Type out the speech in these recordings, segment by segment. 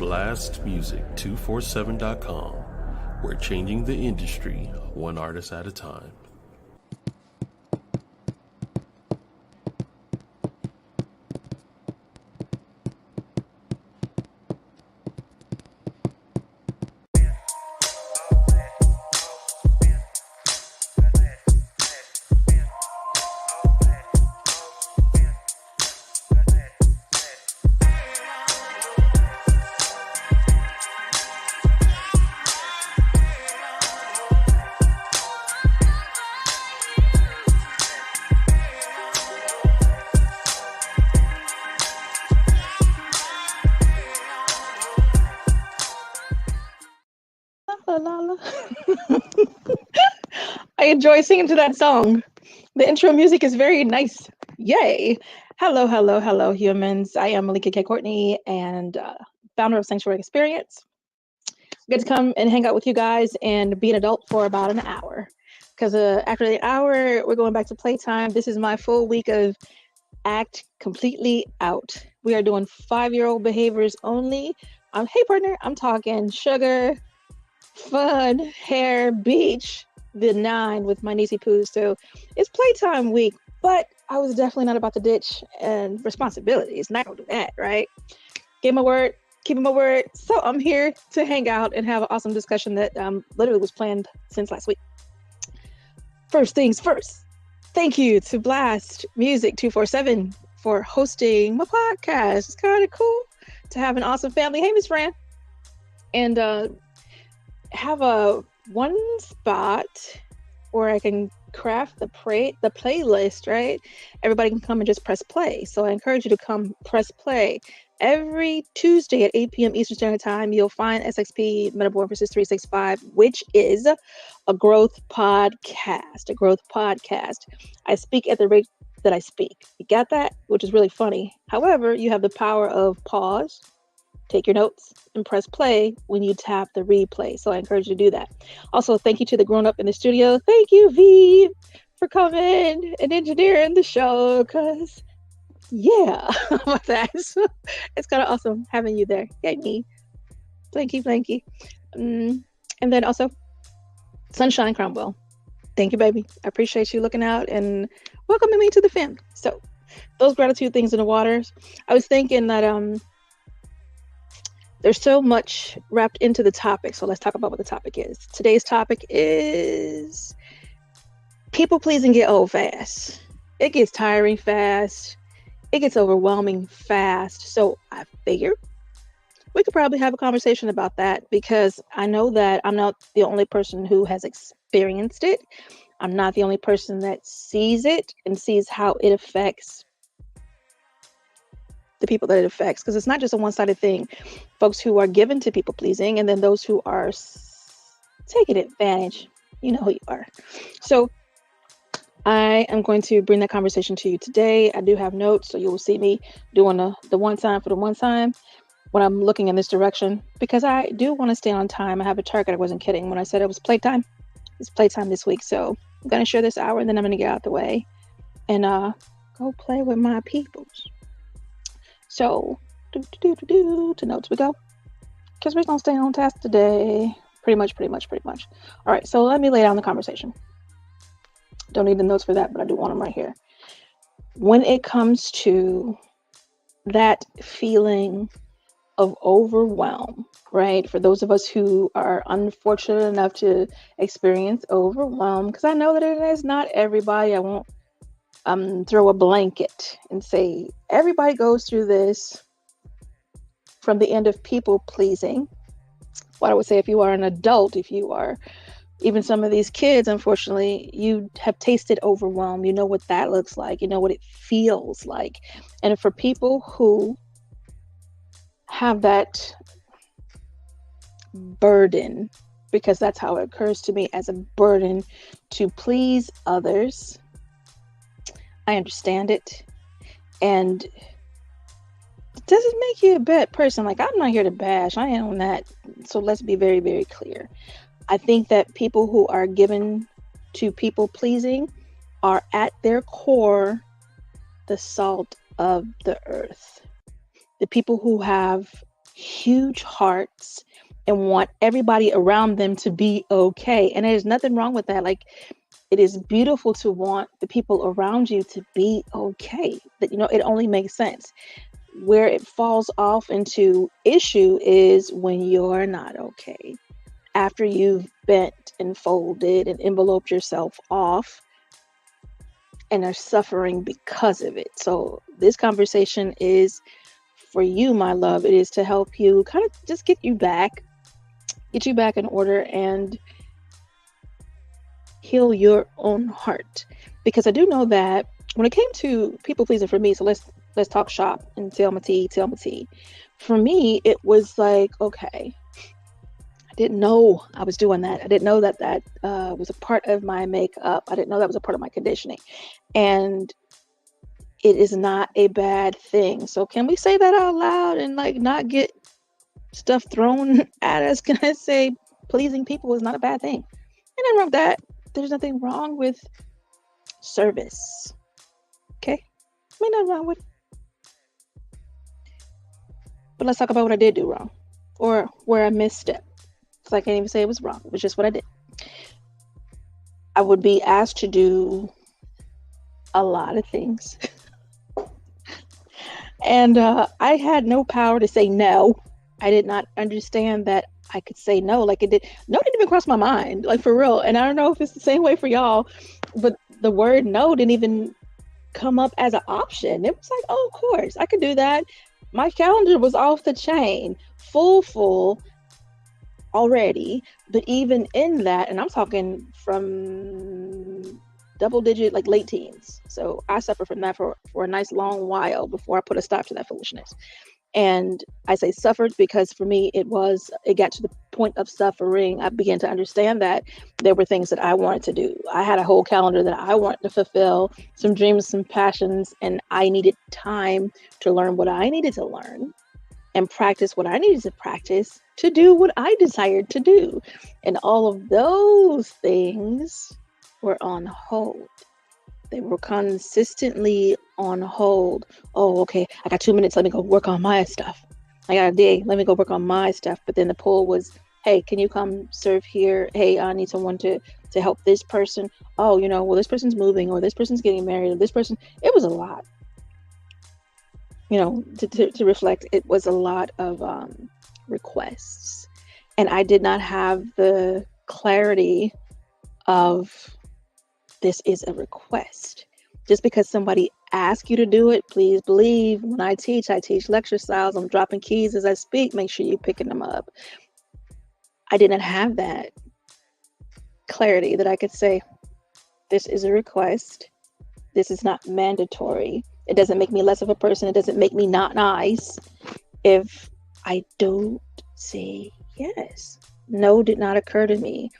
blastmusic247.com. We're changing the industry one artist at a time. I enjoy singing to that song. The intro music is very nice. Yay. Hello, humans. I am Malika K. Courtney and founder of Sanctuary Experience. Get to come and hang out with you guys and be an adult for about an hour. Because after the hour, we're going back to playtime. This is my full week of act completely out. We are doing 5-year-old behaviors only. Hey, partner, I'm talking sugar, fun, hair, beach, the 9 with my niecey poos. So it's playtime week, but I was definitely not about to ditch and responsibilities. Not gonna do that, right? Gave my word, keeping my word. So I'm here to hang out and have an awesome discussion that literally was planned since last week. First things first, thank you to Blast Music 247 for hosting my podcast. It's kind of cool to have an awesome family. Hey, Miss Fran. And have a one spot where I can craft the playlist, right? Everybody can come and just press play. So I encourage you to come press play. Every Tuesday at 8 p.m. Eastern Standard Time, you'll find SXP Metamorphosis 365, which is a growth podcast. I speak at the rate that I speak. You got that? Which is really funny. However, you have the power of pause, take your notes, and press play when you tap the replay. So I encourage you to do that. Also, thank you to the grown-up in the studio. Thank you, V, for coming and engineering the show, because, yeah, about that. It's kind of awesome having you there. Yay, me. Blanky. And then also, Sunshine Cromwell. Thank you, baby. I appreciate you looking out and welcoming me to the family. So, those gratitude things in the waters. I was thinking that there's so much wrapped into the topic. So let's talk about what the topic is. Today's topic is people pleasing get old fast. It gets tiring fast. It gets overwhelming fast. So I figured we could probably have a conversation about that, because I know that I'm not the only person who has experienced it. I'm not the only person that sees it and sees how it affects the people that it affects, because it's not just a one-sided thing. Folks who are given to people pleasing, and then those who are taking advantage. You know who you are. So I am going to bring that conversation to you today. I do have notes, so you will see me doing the one time for the one time when I'm looking in this direction, because I do want to stay on time. I have a target. I wasn't kidding when I said it was playtime. It's playtime this week, so I'm going to share this hour, and then I'm going to get out the way and go play with my peoples. So, to notes we go, because we're going to stay on task today. Pretty much. All right, so let me lay down the conversation. Don't need the notes for that, but I do want them right here. When it comes to that feeling of overwhelm, right? For those of us who are unfortunate enough to experience overwhelm, because I know that it is not everybody. I won't throw a blanket and say everybody goes through this from the end of people pleasing. What I would say, if you are an adult, if you are even some of these kids, unfortunately, you have tasted overwhelm. You know what that looks like. You know what it feels like. And for people who have that burden, because that's how it occurs to me, as a burden to please others, I understand it. And does it make you a bad person? Like, I'm not here to bash. I am that. So let's be very, very clear. I think that people who are given to people pleasing are at their core the salt of the earth. The people who have huge hearts and want everybody around them to be okay. And there's nothing wrong with that. Like, it is beautiful to want the people around you to be okay. That, it only makes sense. Where it falls off into issue is when you're not okay. After you've bent and folded and enveloped yourself off and are suffering because of it. So this conversation is for you, my love. It is to help you kind of just get you back in order and heal your own heart. Because I do know that when it came to people pleasing for me, so let's talk shop and tell my tea. For me, it was like, okay, I didn't know I was doing that. I didn't know that was a part of my makeup. I didn't know that was a part of my conditioning. And it is not a bad thing. So can we say that out loud and like not get stuff thrown at us? Can I say pleasing people is not a bad thing? And nothing wrong with that. There's nothing wrong with service. Okay? Nothing wrong with it. But let's talk about what I did do wrong or where I misstepped. So I can't even say it was wrong. It was just what I did. I would be asked to do a lot of things. And I had no power to say no. I did not understand that I could say no. Like, no, it didn't even cross my mind, like, for real. And I don't know if it's the same way for y'all, but the word no didn't even come up as an option. It was like, oh, of course, I could do that. My calendar was off the chain, full already. But even in that, and I'm talking from double digit, like late teens. So I suffered from that for a nice long while before I put a stop to that foolishness. And I say suffered because for me, it got to the point of suffering. I began to understand that there were things that I wanted to do. I had a whole calendar that I wanted to fulfill, some dreams, some passions, and I needed time to learn what I needed to learn and practice what I needed to practice to do what I desired to do. And all of those things were on hold. They were consistently on hold. Oh, okay, I got 2 minutes. Let me go work on my stuff. I got a day. Let me go work on my stuff. But then the pull was, hey, can you come serve here? Hey, I need someone to help this person. Oh, well, this person's moving, or this person's getting married, or this person. It was a lot. To reflect, it was a lot of requests. And I did not have the clarity of, this is a request. Just because somebody asks you to do it, please believe when I teach lecture styles. I'm dropping keys as I speak. Make sure you're picking them up. I didn't have that clarity that I could say, this is a request. This is not mandatory. It doesn't make me less of a person. It doesn't make me not nice if I don't say yes. No did not occur to me.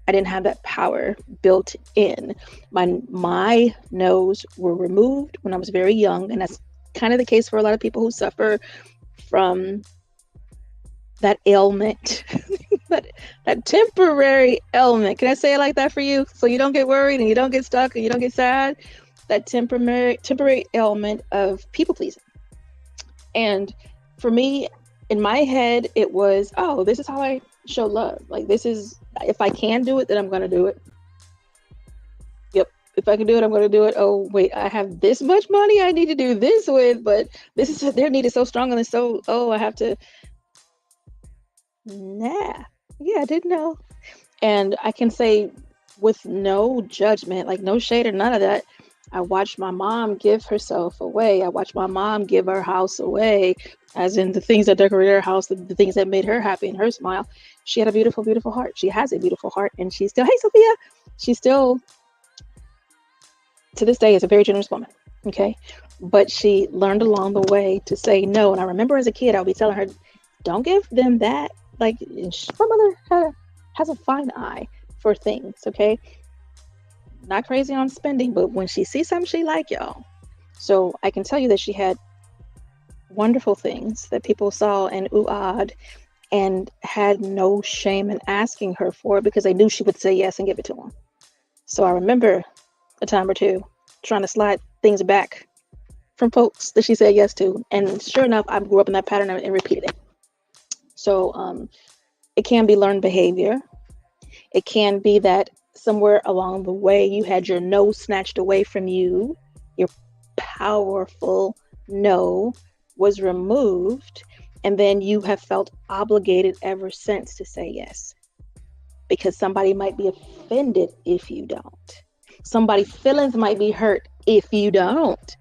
I didn't have that power built in. My no's were removed when I was very young, and that's kind of the case for a lot of people who suffer from that ailment, that temporary ailment. Can I say it like that for you? So you don't get worried and you don't get stuck and you don't get sad. That temporary ailment of people pleasing. And for me, in my head, it was, oh, this is how I show love. Like, this is, if I can do it, then I'm going to do it. Yep. If I can do it, I'm going to do it. Oh, wait, I have this much money I need to do this with, but their need is so strong and so, I have to. Nah. Yeah, I didn't know. And I can say with no judgment, like no shade or none of that, I watched my mom give herself away. I watched my mom give her house away, as in the things that decorated her house, the things that made her happy and her smile. She had a beautiful, beautiful heart. She has a beautiful heart, and she's still, hey, Sophia, she's still, to this day, is a very generous woman, okay? But she learned along the way to say no. And I remember as a kid, I would be telling her, don't give them that. Like, my mother has a fine eye for things, okay? Not crazy on spending, but when she sees something she like, y'all. So I can tell you that she had wonderful things that people saw and ooh-ahhed and had no shame in asking her for it because they knew she would say yes and give it to them. So I remember a time or two trying to slide things back from folks that she said yes to. And sure enough, I grew up in that pattern and repeated it. So it can be learned behavior. It can be that somewhere along the way you had your no snatched away from you. Your powerful no was removed, and then you have felt obligated ever since to say yes, because somebody might be offended if you don't. Somebody's feelings might be hurt if you don't,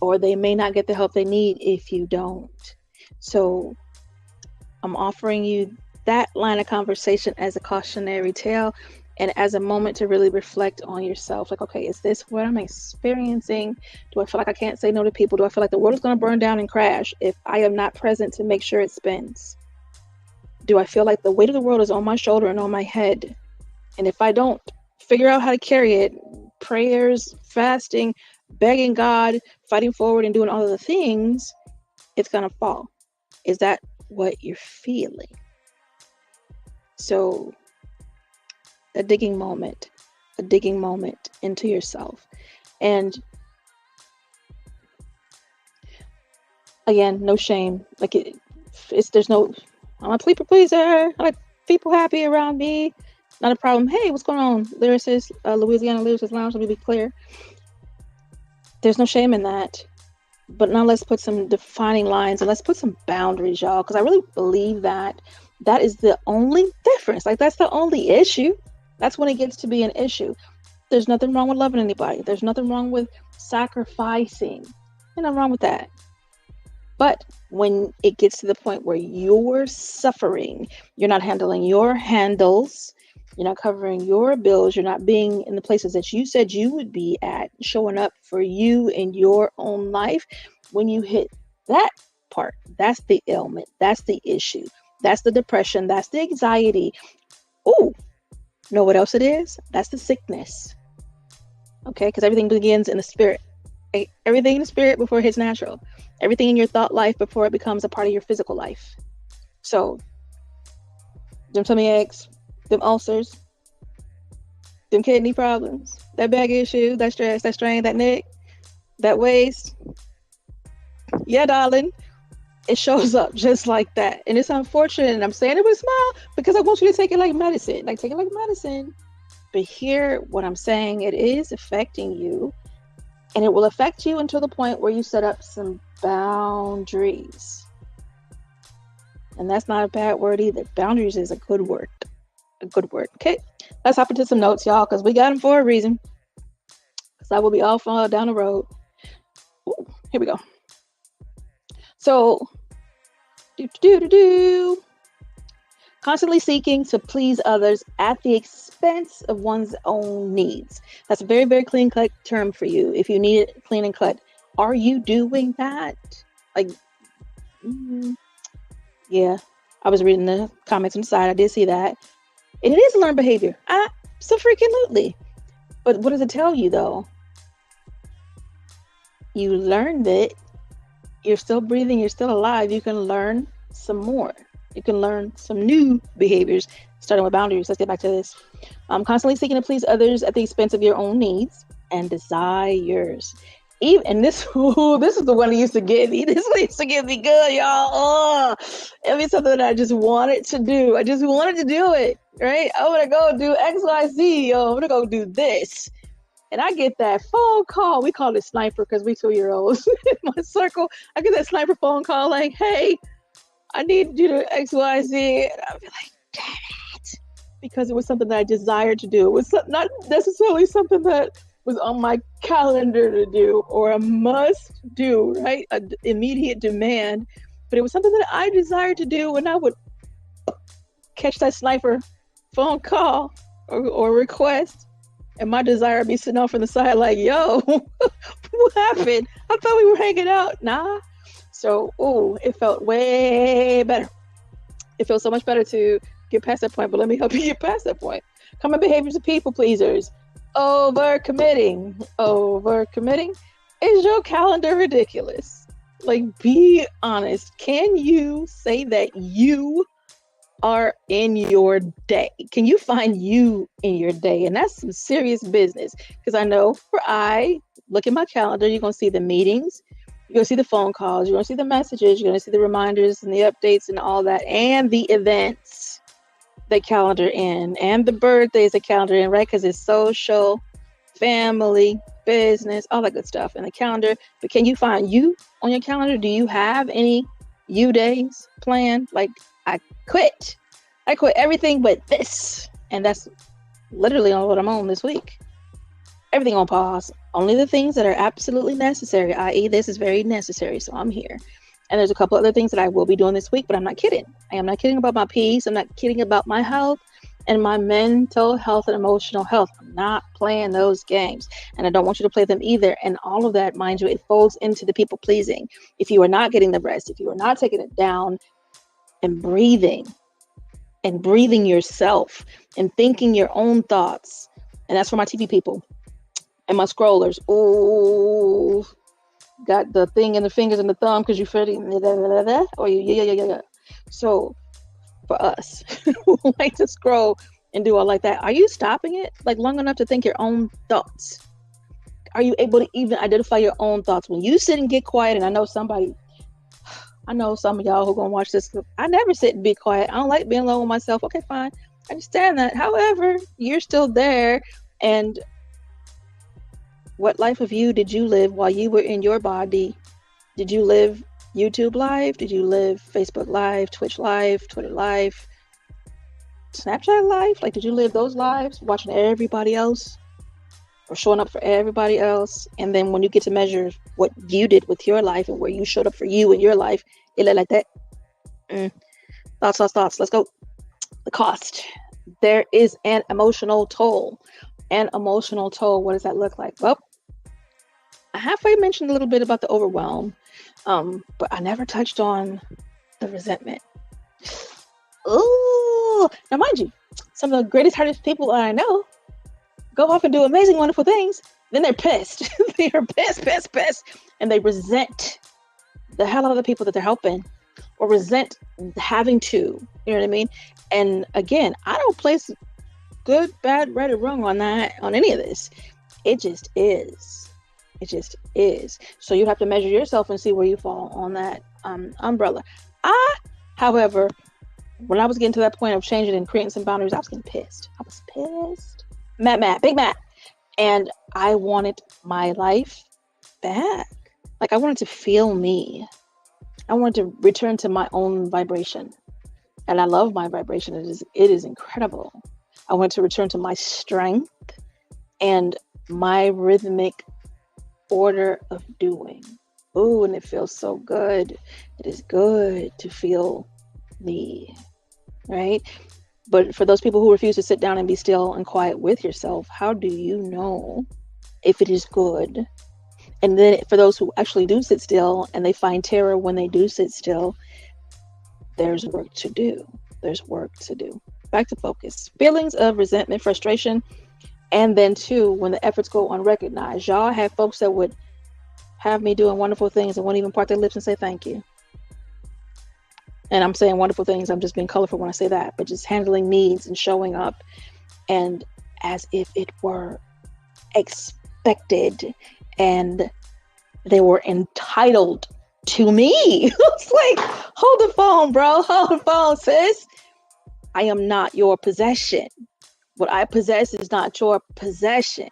or they may not get the help they need if you don't. So I'm offering you that line of conversation as a cautionary tale and as a moment to really reflect on yourself. Like, okay, is this what I'm experiencing? Do I feel like I can't say no to people? Do I feel like the world is going to burn down and crash if I am not present to make sure it spins? Do I feel like the weight of the world is on my shoulder and on my head? And if I don't figure out how to carry it, prayers, fasting, begging God, fighting forward and doing all of the things, it's going to fall. Is that what you're feeling? So a digging moment into yourself. And again, no shame. Like there's no, I'm a people pleaser. I like people happy around me. Not a problem. Hey, what's going on? Lyricist, Louisiana Lyricist Lounge, let me be clear. There's no shame in that. But now let's put some defining lines and let's put some boundaries, y'all. Because I really believe that is the only difference. Like, that's the only issue. That's when it gets to be an issue. There's nothing wrong with loving anybody. There's nothing wrong with sacrificing. There's nothing wrong with that. But when it gets to the point where you're suffering, you're not handling your handles, you're not covering your bills, you're not being in the places that you said you would be at, showing up for you in your own life, when you hit that part, that's the ailment, that's the issue, that's the depression, that's the anxiety. Oh, know what else it is? That's the sickness. Okay, because everything begins in the spirit. Everything in the spirit before it hits natural. Everything in your thought life before it becomes a part of your physical life. So, them tummy aches, them ulcers, them kidney problems, that back issue, that stress, that strain, that neck, that waist. Yeah, darling, it shows up just like that. And it's unfortunate. And I'm saying it with a smile because I want you to take it like medicine. Like, take it like medicine. But hear what I'm saying. It is affecting you. And it will affect you until the point where you set up some boundaries. And that's not a bad word either. Boundaries is a good word. A good word. Okay, let's hop into some notes, y'all, because we got them for a reason. Because I will be off down the road. Ooh, here we go. So, constantly seeking to please others at the expense of one's own needs. That's a very, very clean cut term for you. If you need it clean and cut, are you doing that? Like, yeah, I was reading the comments on the side. I did see that. And it is a learned behavior. Absolutely. But what does it tell you, though? You learned it. You're still breathing. You're still alive. You can learn some more. You can learn some new behaviors, starting with boundaries. Let's get back to this. Constantly seeking to please others at the expense of your own needs and desires. And this is the one that used to get me. This one used to get me good, y'all. Oh, it was something that I just wanted to do. I just wanted to do it, right? I want to go do X, Y, Z. I'm going to go do this. And I get that phone call. We call it sniper because we 2-year-olds in my circle. I get that sniper phone call like, hey, I need you to X, Y, Z. And I'll be like, damn it. Because it was something that I desired to do. It was not necessarily something that was on my calendar to do or a must do, right? An immediate demand. But it was something that I desired to do, and I would catch that sniper phone call or request. And my desire would be sitting off on the side like, yo, what happened? I thought we were hanging out. Nah. So, it felt way better. It feels so much better to get past that point, but let me help you get past that point. Common behaviors of people pleasers. Overcommitting. Is your calendar ridiculous? Like, be honest. Can you say that you are in your day? Can you find you in your day? And that's some serious business. Because I know I look at my calendar, you're going to see the meetings. You're going to see the phone calls. You're going to see the messages. You're going to see the reminders and the updates and all that, and the events that calendar in, and the birthdays that calendar in, right? Because it's social, family, business, all that good stuff in the calendar. But can you find you on your calendar? Do you have any you days planned? Like, I quit everything but this, and that's literally on what I'm on this week. Everything on pause, only the things that are absolutely necessary, i.e. this is very necessary, so I'm here. And there's a couple other things that I will be doing this week, but I'm not kidding. I am not kidding about my peace. I'm not kidding about my health and my mental health and emotional health. I'm not playing those games, and I don't want you to play them either. And all of that, mind you, it folds into the people pleasing. If you are not getting the rest, if you are not taking it down and breathing yourself and thinking your own thoughts, and that's for my TV people and my scrollers. Ooh, got the thing in the fingers and the thumb because you feel it. Or yeah. So for us who like to scroll and do all like that, are you stopping it like long enough to think your own thoughts? Are you able to even identify your own thoughts when you sit and get quiet? And I know some of y'all who are gonna watch this. I never sit and be quiet. I don't like being alone with myself. Okay, fine, I understand that. However, you're still there. And what life of you did you live while you were in your body? Did you live YouTube Live? Did you live Facebook Live, Twitch Live, Twitter Live, Snapchat Live? Like, did you live those lives watching everybody else or showing up for everybody else? And then when you get to measure what you did with your life and where you showed up for you in your life, it looked like that. Thoughts. Let's go. The cost. There is an emotional toll. What does that look like? Well, I halfway mentioned a little bit about the overwhelm, but I never touched on the resentment. Ooh, now mind you, some of the greatest, hardest people I know go off and do amazing, wonderful things. Then they're pissed. They are pissed, and they resent the hell out of the people that they're helping, or resent having to. You know what I mean? And again, I don't place good, bad, right, or wrong on any of this. It just is. So you have to measure yourself and see where you fall on that umbrella. However, when I was getting to that point of changing and creating some boundaries, I was getting pissed. Big Matt. And I wanted my life back. Like, I wanted to feel me. I wanted to return to my own vibration. And I love my vibration. It is incredible. I wanted to return to my strength and my rhythmic order of doing. Ooh, and it feels so good. It is good to feel me, right? But for those people who refuse to sit down and be still and quiet with yourself, how do you know if it is good? And then for those who actually do sit still and they find terror when they do sit still, there's work to do. Back to focus. Feelings of resentment, frustration, and then too, when the efforts go unrecognized. Y'all have folks that would have me doing wonderful things and won't even part their lips and say thank you. And I'm saying wonderful things, I'm just being colorful when I say that, but just handling needs and showing up and as if it were expected and they were entitled to me. It's like, hold the phone, bro. Hold the phone, sis. I am not your possession. What I possess is not your possession.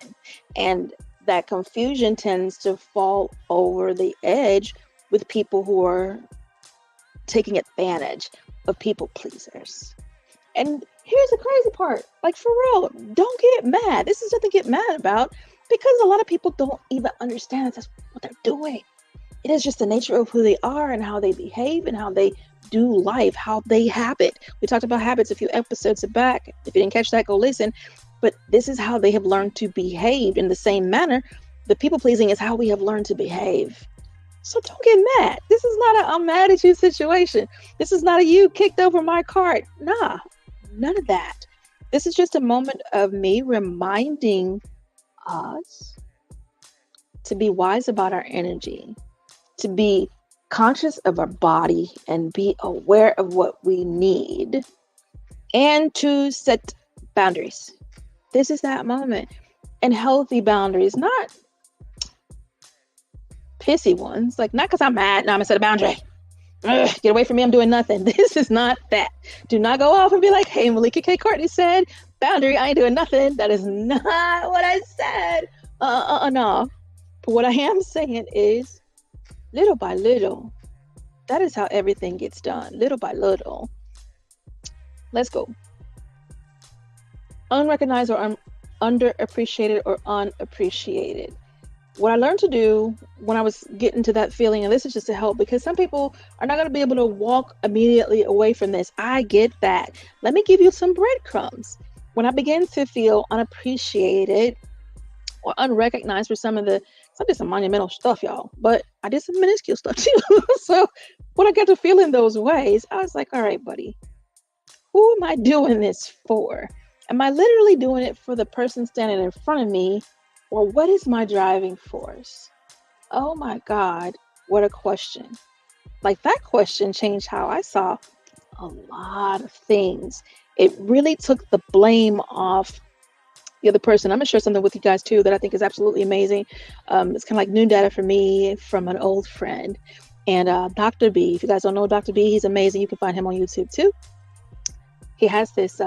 And that confusion tends to fall over the edge with people who are taking advantage of people pleasers. And here's the crazy part, like, for real, don't get mad. This is nothing to get mad about, because a lot of people don't even understand that that's what they're doing. It is just the nature of who they are and how they behave and how they do life, how they habit. We talked about habits a few episodes back. If you didn't catch that, go listen. But this is how they have learned to behave in the same manner. The people pleasing is how we have learned to behave. So don't get mad. This is not a I'm mad at you situation. This is not a you kicked over my cart. Nah, none of that. This is just a moment of me reminding us to be wise about our energy, to be conscious of our body and be aware of what we need, and to set boundaries. This is that moment. And healthy boundaries, not pissy ones. Like, not because I'm mad. No, I'm gonna set a boundary. Ugh, get away from me. I'm doing nothing. This is not that. Do not go off and be like, hey, Malika K. Courtney said, boundary, I ain't doing nothing. That is not what I said. No. But what I am saying is, little by little, that is how everything gets done. Little by little. Let's go. Unrecognized or underappreciated or unappreciated. What I learned to do when I was getting to that feeling, and this is just to help, because some people are not going to be able to walk immediately away from this. I get that. Let me give you some breadcrumbs. When I began to feel unappreciated or unrecognized for some of the, I did some monumental stuff, y'all, but I did some minuscule stuff too. So when I got to feeling those ways, I was like, all right, buddy, who am I doing this for? Am I literally doing it for the person standing in front of me? Or what is my driving force? Oh my God, what a question. Like, that question changed how I saw a lot of things. It really took the blame off the other person. I'm gonna share something with you guys too that I think is absolutely amazing. It's kind of like new data for me from an old friend. And Dr. B, if you guys don't know Dr. B, he's amazing. You can find him on YouTube too. He has this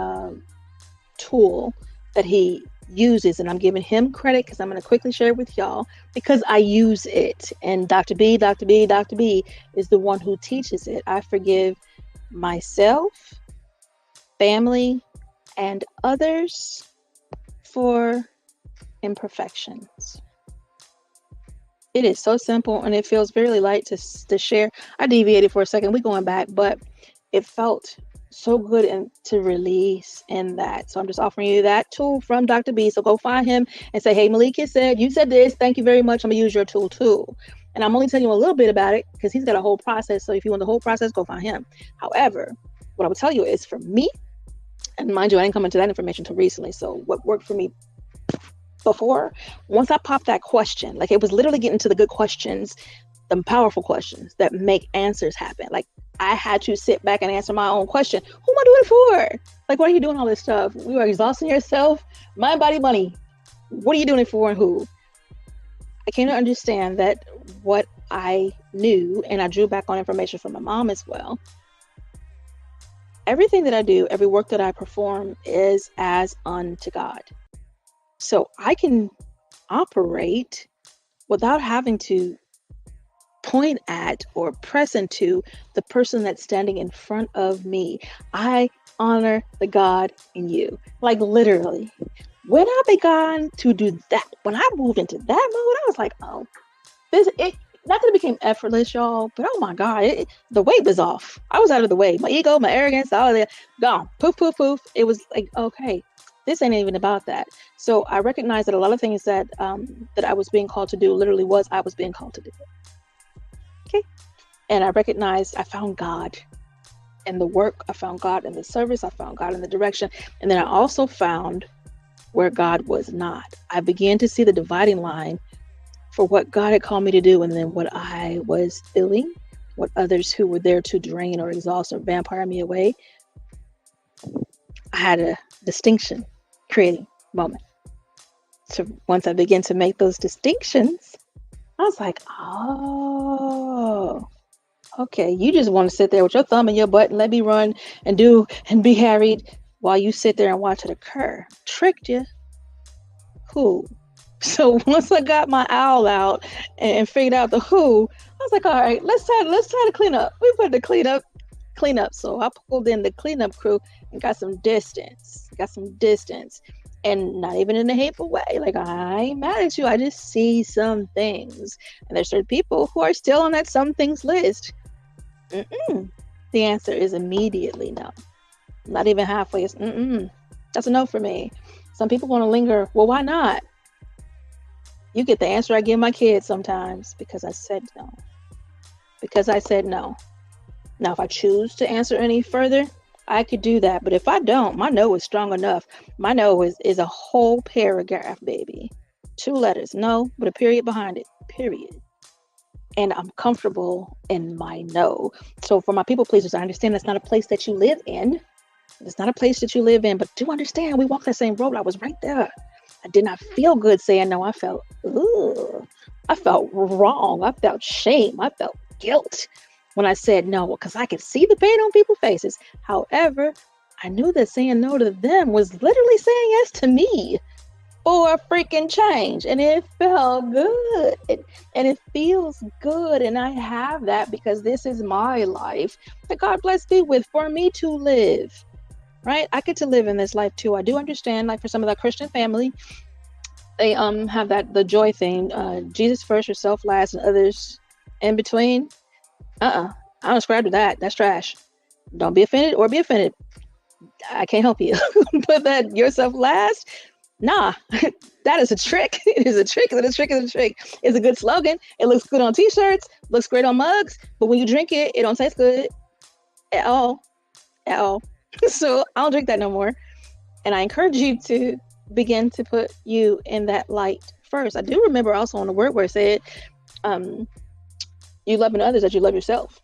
tool that he uses, and I'm giving him credit because I'm going to quickly share it with y'all because I use it. And Dr. B is the one who teaches it. I forgive myself, family, and others for imperfections. It is so simple, and it feels very light to share. I deviated for a second. We're going back, but it felt so good and to release in that. So I'm just offering you that tool from Dr. B. So go find him and say, hey, Malika said, you said this. Thank you very much. I'm gonna use your tool too. And I'm only telling you a little bit about it because he's got a whole process. So if you want the whole process, go find him. However, what I will tell you is, for me, and mind you, I didn't come into that information until recently. So what worked for me before, once I popped that question, like, it was literally getting to the good questions, the powerful questions that make answers happen. Like, I had to sit back and answer my own question. Who am I doing it for? Like, why are you doing all this stuff? You are exhausting yourself. Mind, body, money. What are you doing it for and who? I came to understand that what I knew, and I drew back on information from my mom as well, everything that I do, every work that I perform is as unto God. So I can operate without having to point at or press into the person that's standing in front of me. I honor the God in you. Like, literally, when I began to do that, when I moved into that mode, I was like, oh, it not that it became effortless, y'all, but oh my God, the weight was off. I was out of the way. My ego, my arrogance, all of that gone. Poof, poof, poof. It was like, okay, this ain't even about that. So I recognized that a lot of things that that I was being called to do literally was I was being called to do. Okay. And I recognized I found God in the work. I found God in the service. I found God in the direction. And then I also found where God was not. I began to see the dividing line for what God had called me to do, and then what I was doing, what others who were there to drain or exhaust or vampire me away. I had a distinction creating moment. So once I began to make those distinctions, I was like, oh, okay, you just want to sit there with your thumb in your butt and let me run and do and be harried while you sit there and watch it occur. Tricked you. Who? So once I got my owl out and figured out the who, I was like, all right, let's try to clean up. We put the clean up. So I pulled in the cleanup crew and got some distance. And not even in a hateful way. Like, I ain't mad at you. I just see some things. And there's certain people who are still on that some things list. The answer is immediately no. Not even halfway. It's That's a no for me. Some people want to linger. Well, why not? You get the answer I give my kids sometimes, because I said no. Now, if I choose to answer any further, I could do that. But if I don't, my no is strong enough. My no is a whole paragraph, baby. 2 letters, no, but a period behind it, period. And I'm comfortable in my no. So for my people pleasers, I understand that's not a place that you live in. It's not a place that you live in, but do understand we walk that same road. I was right there. I did not feel good saying no. I felt, ugh. I felt wrong. I felt shame. I felt guilt when I said no, because I could see the pain on people's faces. However, I knew that saying no to them was literally saying yes to me for a freaking change. And it felt good. And it feels good. And I have that because this is my life that God blessed me with for me to live. Right? I get to live in this life too. I do understand, like for some of the Christian family, they have the joy thing. Jesus first, yourself last, and others in between. I don't subscribe to that. That's trash. Don't be offended or be offended. I can't help you. Put that yourself last. Nah, that is a trick. It is a trick. It's a trick. It's a trick. It's a good slogan. It looks good on t-shirts, looks great on mugs, but when you drink it, it don't taste good at all. At all. So I don't drink that no more. And I encourage you to begin to put you in that light first. I do remember also on the word where it said, you loving others as you love yourself.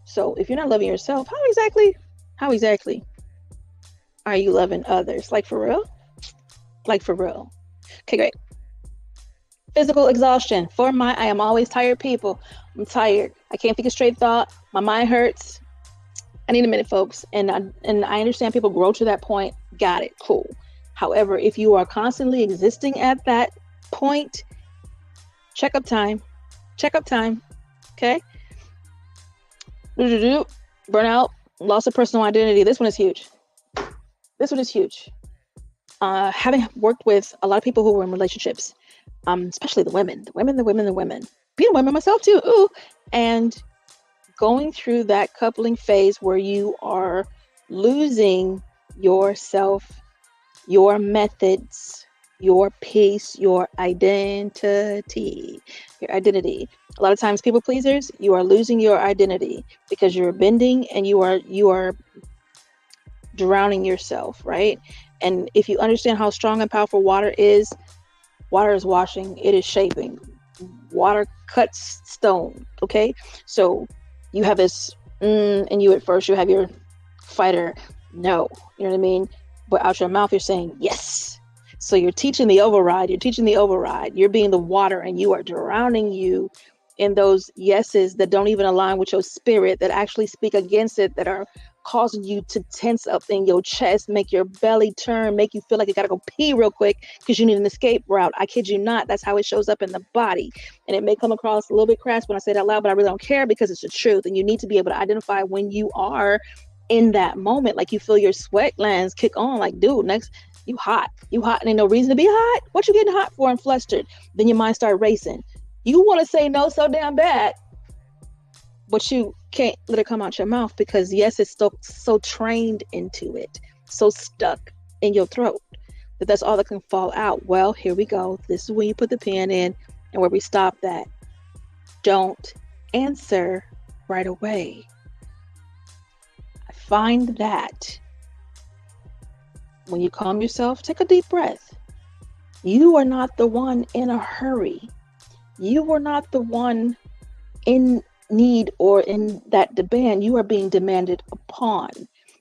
So if you're not loving yourself, how exactly are you loving others? Like for real? Like for real. Okay, great. Physical exhaustion. I am always tired people. I'm tired. I can't think a straight thought. My mind hurts. I need a minute, folks. And I understand people grow to that point. Got it. Cool. However, if you are constantly existing at that point, checkup time. Okay. Burnout, loss of personal identity. This one is huge. Having worked with a lot of people who were in relationships, especially the women. Being a woman myself too. Ooh. And going through that coupling phase where you are losing yourself, your methods, your peace, your identity. A lot of times, people pleasers, you are losing your identity because you're bending and you are drowning yourself, right? And if you understand how strong and powerful water is washing, it is shaping. Water cuts stone, okay? So you have this, and you at first, you have your fighter, no, you know what I mean? But out your mouth, you're saying yes. So you're teaching the override. You're being the water, and you are drowning you in those yeses that don't even align with your spirit, that actually speak against it, that are causing you to tense up in your chest, make your belly turn, make you feel like you gotta go pee real quick because you need an escape route. I kid you not, that's how it shows up in the body. And it may come across a little bit crass when I say it out loud, but I really don't care because it's the truth. And you need to be able to identify when you are in that moment, like you feel your sweat glands kick on, like, dude, next, you hot, and ain't no reason to be hot. What you getting hot for and flustered? Then your mind start racing. You want to say no so damn bad, but you can't let it come out your mouth because yes, it's so trained into it, so stuck in your throat that's all that can fall out. Well, here we go. This is when you put the pin in and where we stop that. Don't answer right away. I find that when you calm yourself, take a deep breath. You are not the one in a hurry. You are not the one in need or in that demand. You are being demanded upon.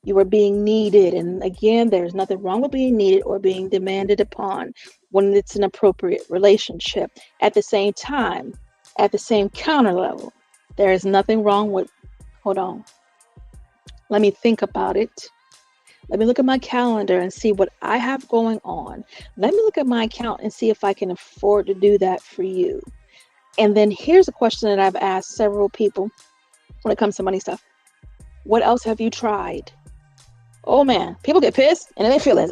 You are being needed. And again, there's nothing wrong with being needed or being demanded upon when it's an appropriate relationship. At the same time, at the same counter level, there is nothing wrong with, hold on, let me think about it. Let me look at my calendar and see what I have going on. Let me look at my account and see if I can afford to do that for you. And then here's a question that I've asked several people when it comes to money stuff. What else have you tried? Oh man, people get pissed and they feel it.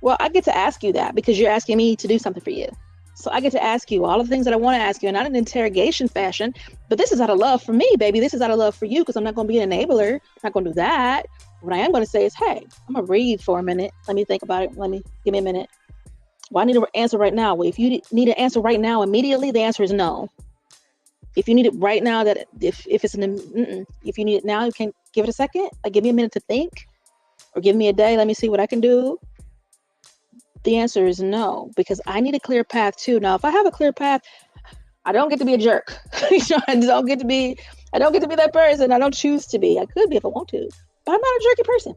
Well, I get to ask you that because you're asking me to do something for you. So I get to ask you all of the things that I want to ask you, and not in an interrogation fashion, but this is out of love for me, baby. This is out of love for you because I'm not going to be an enabler. I'm not going to do that. What I am going to say is, hey, I'm going to read for a minute. Let me think about it. Give me a minute. Well, I need an answer right now. Well, if you need an answer right now, immediately, the answer is no. If you need it right now, that if it's if you need it now, you can give it a second. Like, give me a minute to think, or give me a day. Let me see what I can do. The answer is no, because I need a clear path too. Now, if I have a clear path, I don't get to be a jerk. I don't get to be that person. I don't choose to be. I could be if I want to, but I'm not a jerky person.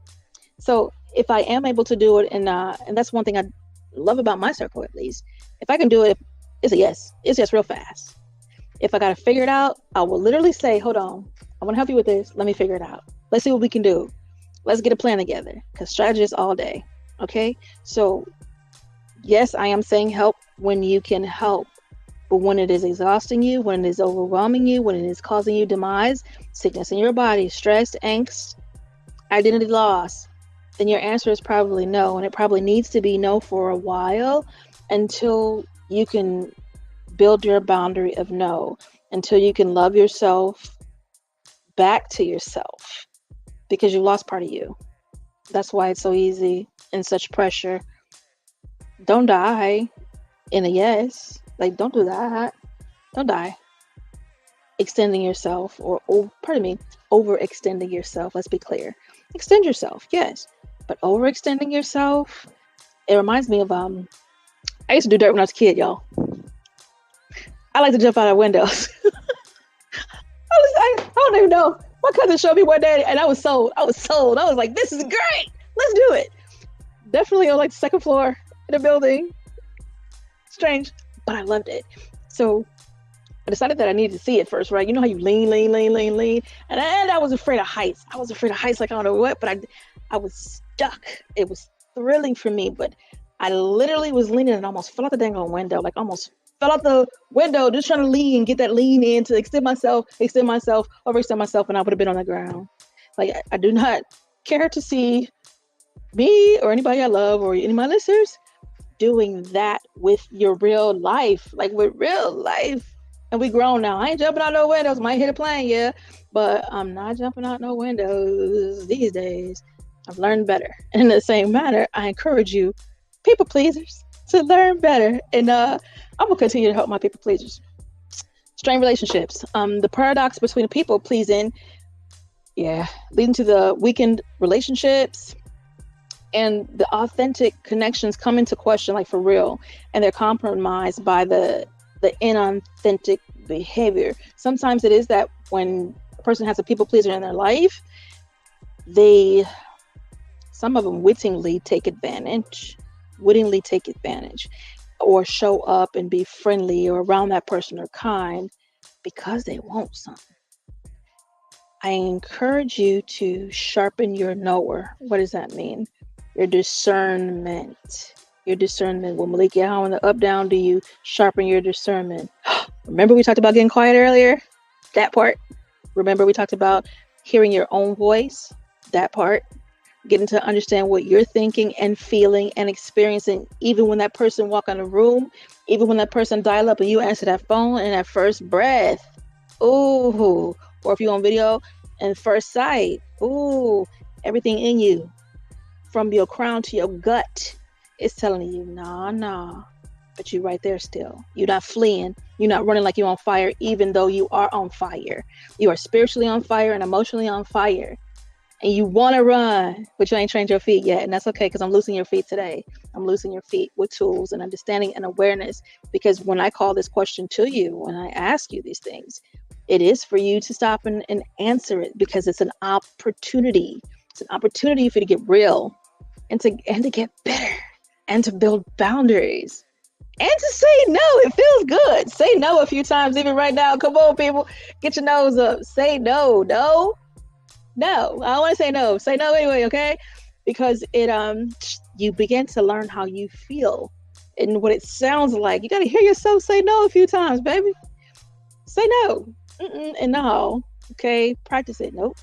So if I am able to do it, and that's one thing love about my circle, at least, if I can do it, it's a yes. It's yes real fast. If I got to figure it out, I will literally say, hold on, I want to help you with this. Let me figure it out. Let's see what we can do. Let's get a plan together, because strategy is all day. Okay. So yes, I am saying help when you can help, but when it is exhausting you, when it is overwhelming you, when it is causing you demise, sickness in your body, stress, angst, identity loss, then your answer is probably no. And it probably needs to be no for a while, until you can build your boundary of no, until you can love yourself back to yourself, because you lost part of you. That's why it's so easy and such pressure. Don't die in a yes. Like, don't do that. Don't die extending yourself, or overextending yourself. Let's be clear. Extend yourself, yes, but overextending yourself, it reminds me of I used to do dirt when I was a kid, y'all. I like to jump out of windows. I don't even know. My cousin showed me one day, and I was sold. I was like, this is great. Let's do it. Definitely on like the second floor in a building. Strange, but I loved it. So I decided that I needed to see it first, right? You know how you lean, and I was afraid of heights. Like I don't know what, but I was stuck. It was thrilling for me, but I literally was leaning and almost fell out the dang on window, like almost fell out the window, just trying to lean, get that lean in to extend myself, overextend myself, and I would have been on the ground. Like, I do not care to see me or anybody I love or any of my listeners doing that with your real life, like with real life. And we grown now. I ain't jumping out no windows. Might hit a plane, yeah, but I'm not jumping out no windows these days. I've learned better. And in the same manner, I encourage you, people pleasers, to learn better. And I'm gonna continue to help my people pleasers. Strained relationships. The paradox between people pleasing, leading to the weakened relationships, and the authentic connections come into question, like for real, and they're compromised by the inauthentic behavior. Sometimes it is that when a person has a people pleaser in their life, some of them wittingly take advantage, or show up and be friendly or around that person or kind because they want something. I encourage you to sharpen your knower. What does that mean? Your discernment. Well, Malika, how in the up down do you sharpen your discernment? Remember we talked about getting quiet earlier? That part. Remember we talked about hearing your own voice? That part. Getting to understand what you're thinking and feeling and experiencing, even when that person walk in the room, even when that person dial up and you answer that phone in that first breath. Ooh. Or if you're on video and first sight. Ooh. Everything in you, from your crown to your gut, is telling you, nah. But you're right there still. You're not fleeing. You're not running like you're on fire, even though you are on fire. You are spiritually on fire and emotionally on fire. And you want to run, but you ain't trained your feet yet. And that's okay, because I'm loosening your feet today. I'm loosening your feet with tools and understanding and awareness. Because when I call this question to you, when I ask you these things, it is for you to stop and answer it, because it's an opportunity. It's an opportunity for you to get real and to get better and to build boundaries and to say no. It feels good. Say no a few times, even right now. Come on, people. Get your nose up. Say no. No, I don't want to say no. Say no anyway, okay? Because you begin to learn how you feel and what it sounds like. You got to hear yourself say no a few times, baby. Say no. And no. Okay? Practice it. Nope.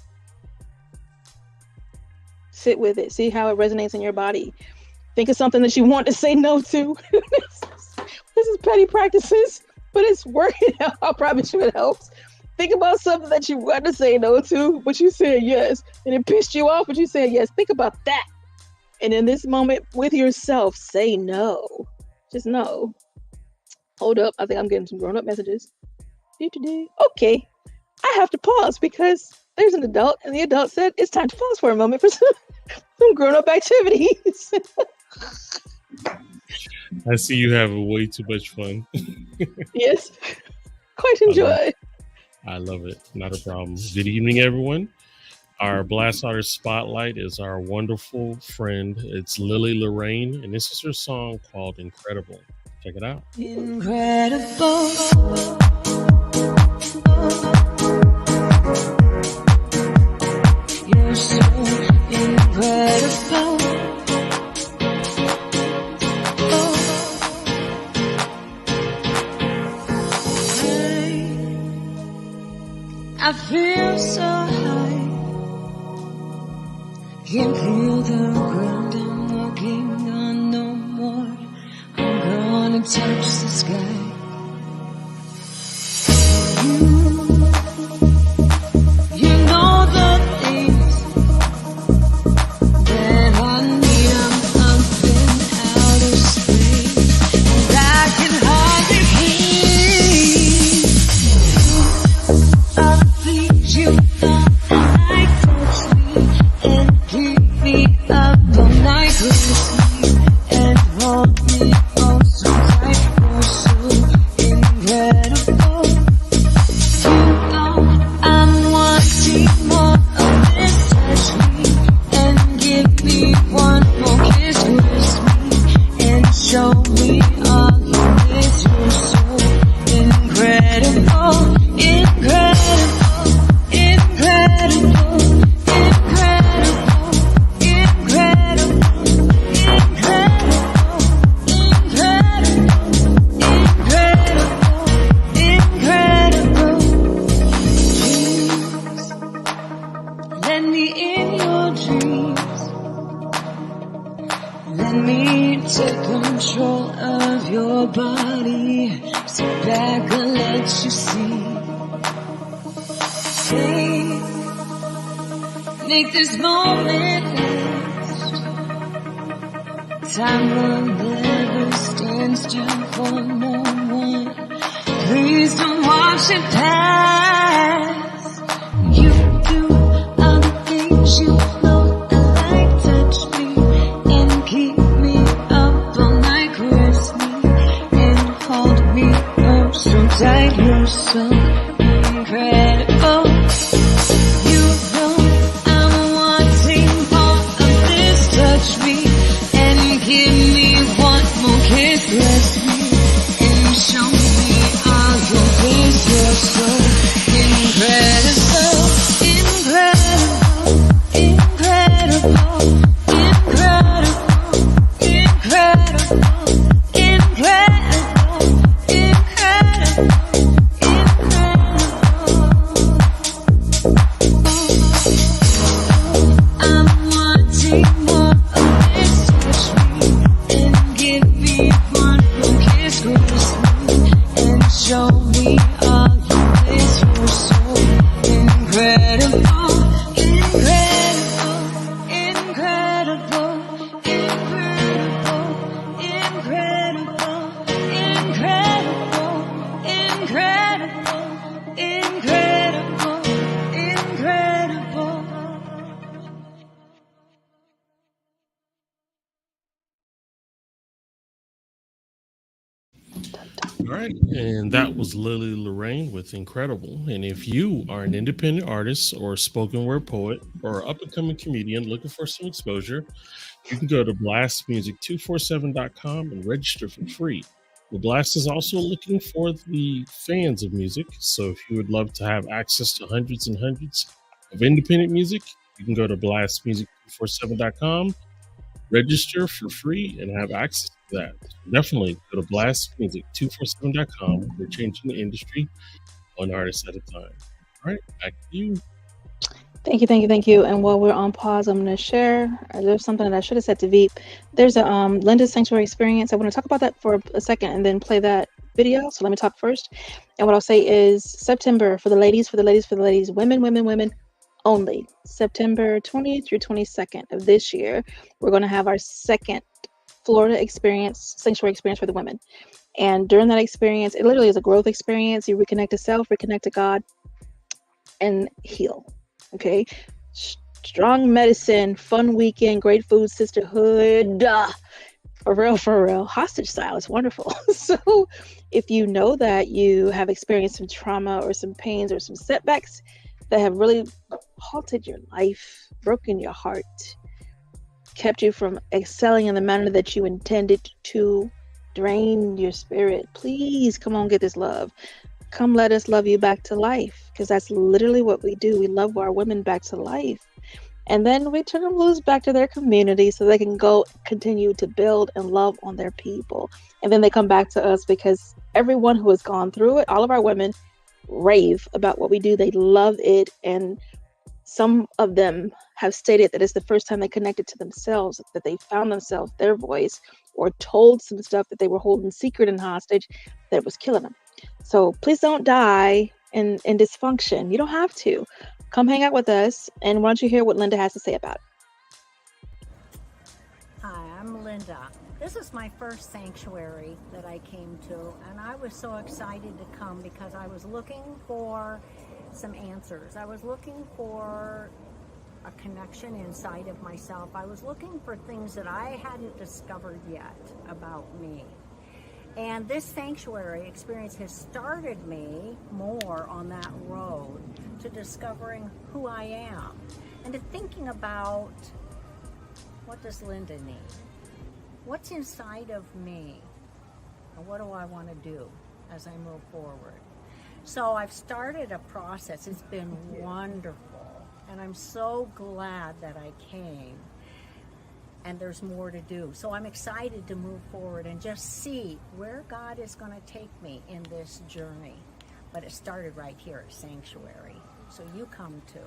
Sit with it. See how it resonates in your body. Think of something that you want to say no to. This is petty practices, but it's working out. I promise you it helps. Think about something that you want to say no to, but you said yes, and it pissed you off, but you said yes. Think about that. And in this moment with yourself, say no. Just no. Hold up. I think I'm getting some grown-up messages. Okay. I have to pause because there's an adult, and the adult said it's time to pause for a moment for some grown-up activities. I see you have way too much fun. Yes. Quite enjoy. I love it. Not a problem. Good evening, everyone. Our Blast Artist Spotlight is our wonderful friend. It's Lily Lorraine, and this is her song called Incredible. Check it out. Incredible. You're so incredible. I feel so high, can't feel the ground I'm walking on no more. I'm gonna touch the sky. You know the things that I need. I'm up in outer space, and I can hardly breathe. You know like touch me and keep me up all night with me and hold me on so tight. You're so incredible. You know I'm wanting more of this. Touch me and give me one more kiss. Kiss me and show me all your ways. You're so incredible, incredible. Incredible, incredible, incredible, incredible, incredible. Let me in your dreams. Let me take control of your body. Sit back and let you see. Make this moment last. Time will never stand still for no one. Please don't watch it pass. You do all the things you know I like. Touch me and keep me up all night. Caress me and hold me oh so tight. You're so incredible. You know I'm wanting more of this. Touch me and give me one more kiss. Bless me and show me all your ways. You're so incredible, incredible, incredible, incredible, incredible, incredible, I'm wanting more of this. Touch me and give me one more kiss. Kiss me and show me all your ways. You're so incredible, incredible, incredible, incredible, incredible, incredible, incredible, incredible, incredible. All right, and that was Lily Lorraine with Incredible. And if you are an independent artist or a spoken word poet or up and coming comedian looking for some exposure, you can go to blastmusic247.com and register for free. The Blast is also looking for the fans of music, so if you would love to have access to hundreds and hundreds of independent music, you can go to blastmusic247.com, register for free, and have access to that. Definitely go to blastmusic247.com. We're changing the industry one artist at a time. All right, back to you. Thank you, thank you, thank you. And while we're on pause, I'm going to share. There's something that I should have said to Veep. There's a Linda's Sanctuary Experience. I want to talk about that for a second and then play that video. So let me talk first. And what I'll say is September for the ladies, women only. September 20th through 22nd of this year, we're going to have our second Florida experience, sanctuary experience for the women. And during that experience, it literally is a growth experience. You reconnect to self, reconnect to God, and heal. Okay, strong medicine, fun weekend, great food, sisterhood, for real, hostage style. It's wonderful. So if you know that you have experienced some trauma or some pains or some setbacks, that have really halted your life, broken your heart, kept you from excelling in the manner that you intended to, drain your spirit. Please come on, get this love. Come, let us love you back to life, because that's literally what we do. We love our women back to life. And then we turn them loose back to their community so they can go continue to build and love on their people. And then they come back to us because everyone who has gone through it, all of our women rave about what we do. They love it. And some of them have stated that it's the first time they connected to themselves, that they found themselves, their voice, or told some stuff that they were holding secret and hostage that was killing them. So please don't die in dysfunction. You don't have to. Come hang out with us, and why don't you hear what Linda has to say about it? Hi, I'm Linda. This is my first sanctuary that I came to, and I was so excited to come because I was looking for some answers. I was looking for a connection inside of myself. I was looking for things that I hadn't discovered yet about me. And this sanctuary experience has started me more on that road to discovering who I am and to thinking about, what does Linda need? What's inside of me? And what do I want to do as I move forward? So I've started a process. It's been wonderful. And I'm so glad that I came. And there's more to do. So I'm excited to move forward and just see where God is going to take me in this journey. But it started right here at Sanctuary. So you come too.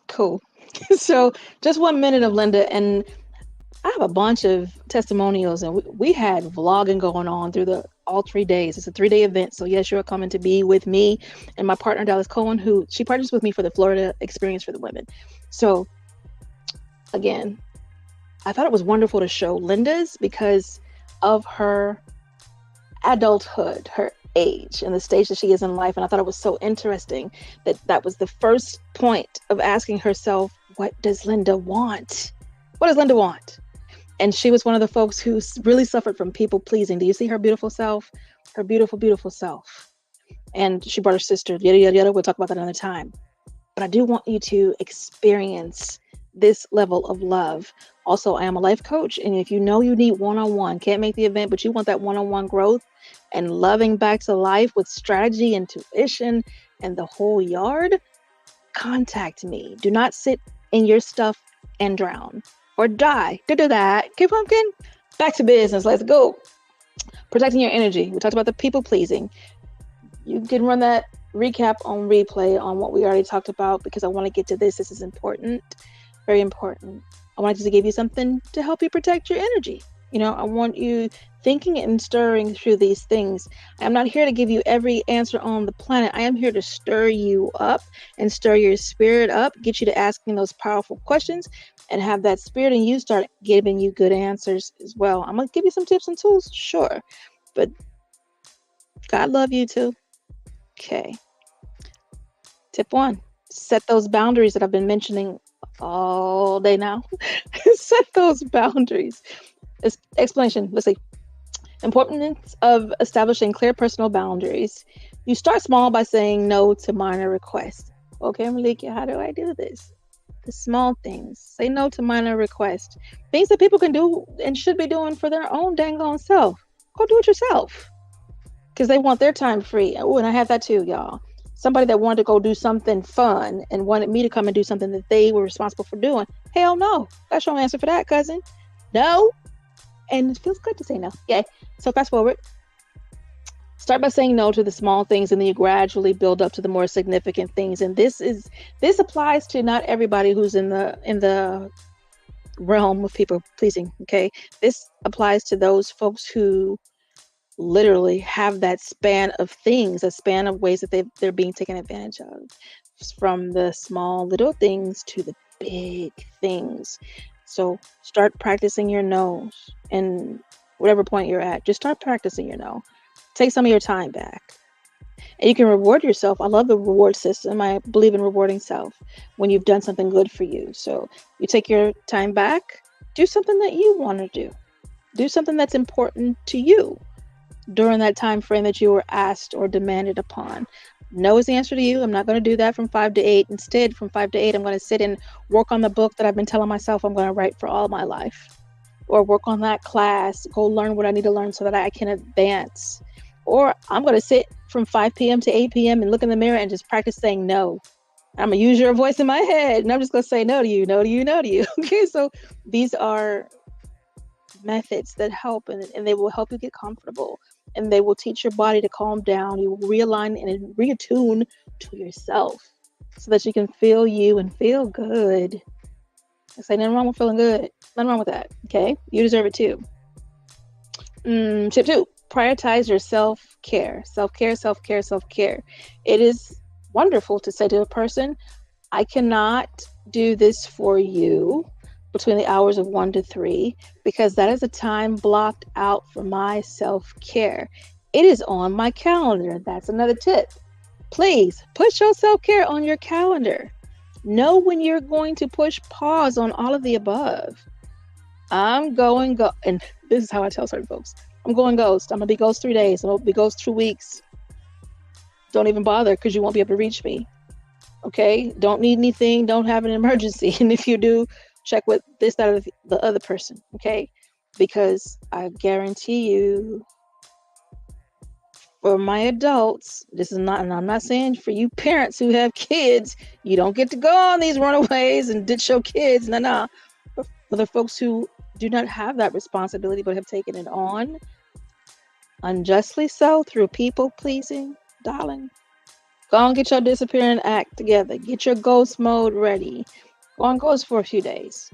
Cool. So just 1 minute of Linda, and I have a bunch of testimonials, and we had vlogging going on through all 3 days. It's a 3-day event. So yes, you're coming to be with me and my partner, Dallas Cohen, who she partners with me for the Florida experience for the women. So again, I thought it was wonderful to show Linda's because of her adulthood, her age, and the stage that she is in life. And I thought it was so interesting that that was the first point of asking herself, what does Linda want? What does Linda want? And she was one of the folks who really suffered from people pleasing. Do you see her beautiful self? Her beautiful, beautiful self. And she brought her sister, yada, yada, yada. We'll talk about that another time. But I do want you to experience this level of love. Also, I am a life coach. And if you know you need one-on-one, can't make the event, but you want that one-on-one growth and loving back to life with strategy, intuition, and the whole yard, contact me. Do not sit in your stuff and drown or die. Do that. Okay, pumpkin? Back to business. Let's go. Protecting your energy. We talked about the people pleasing. You can run that recap on replay on what we already talked about because I want to get to this. This is important. Very important. I wanted to give you something to help you protect your energy. You know, I want you thinking and stirring through these things. I'm not here to give you every answer on the planet. I am here to stir you up and stir your spirit up, get you to asking those powerful questions and have that spirit in you start giving you good answers as well. I'm going to give you some tips and tools, sure. But God love you too. Okay. Tip 1, set those boundaries that I've been mentioning all day now. Set those boundaries. Explanation. Let's see. Importance of establishing clear personal boundaries. You start small by saying no to minor requests. Okay, Malika, how do I do this? The small things. Say no to minor requests. Things that people can do and should be doing for their own dang on self. Go do it yourself. Because they want their time free. Oh, and I had that too, y'all. Somebody that wanted to go do something fun and wanted me to come and do something that they were responsible for doing. Hell no. That's your answer for that, cousin. No. And it feels good to say no. Okay. So fast forward. Start by saying no to the small things, and then you gradually build up to the more significant things. And this applies to not everybody who's in the realm of people pleasing. Okay. This applies to those folks who literally have that span of things, a span of ways that they're being taken advantage of, from the small little things to the big things. So start practicing your no's, and whatever point you're at, just start practicing your no. Take some of your time back. And you can reward yourself. I love the reward system. I believe in rewarding self when you've done something good for you. So you take your time back, do something that you want to do. Do something that's important to you. during that time frame that you were asked or demanded upon. No is the answer to you. I'm not going to do that from 5 to 8. Instead, from 5 to 8, I'm going to sit and work on the book that I've been telling myself I'm going to write for all my life. Or work on that class, go learn what I need to learn so that I can advance. Or I'm going to sit from 5 p.m. to 8 p.m. and look in the mirror and just practice saying no. I'm going to use your voice in my head and I'm just going to say no to you, no to you, no to you. Okay, so these are methods that help, and they will help you get comfortable, and they will teach your body to calm down. You will realign and reattune to yourself so that you can feel you and feel good. I say nothing wrong with feeling good. Nothing wrong with that. Okay, you deserve it too. Tip 2: prioritize your self-care. Self-care, self-care, self-care. It is wonderful to say to a person, I cannot do this for you between the hours of 1 to 3 because that is a time blocked out for my self-care. It is on my calendar. That's another tip. Please put your self-care on your calendar. Know when you're going to push pause on all of the above. I'm going go, and this is how I tell certain folks. I'm going ghost. I'm gonna be ghost 3 days. I'm gonna be ghost 2 weeks. Don't even bother because you won't be able to reach me. Okay? Don't need anything. Don't have an emergency. And if you do, check with this, that, or the other person. Okay? Because I guarantee you, for my adults, this is not, and I'm not saying for you parents who have kids, you don't get to go on these runaways and ditch your kids. No. But for the folks who do not have that responsibility but have taken it on, unjustly so, through people pleasing, darling, go and get your disappearing act together. Get your ghost mode ready. Go on ghost for a few days.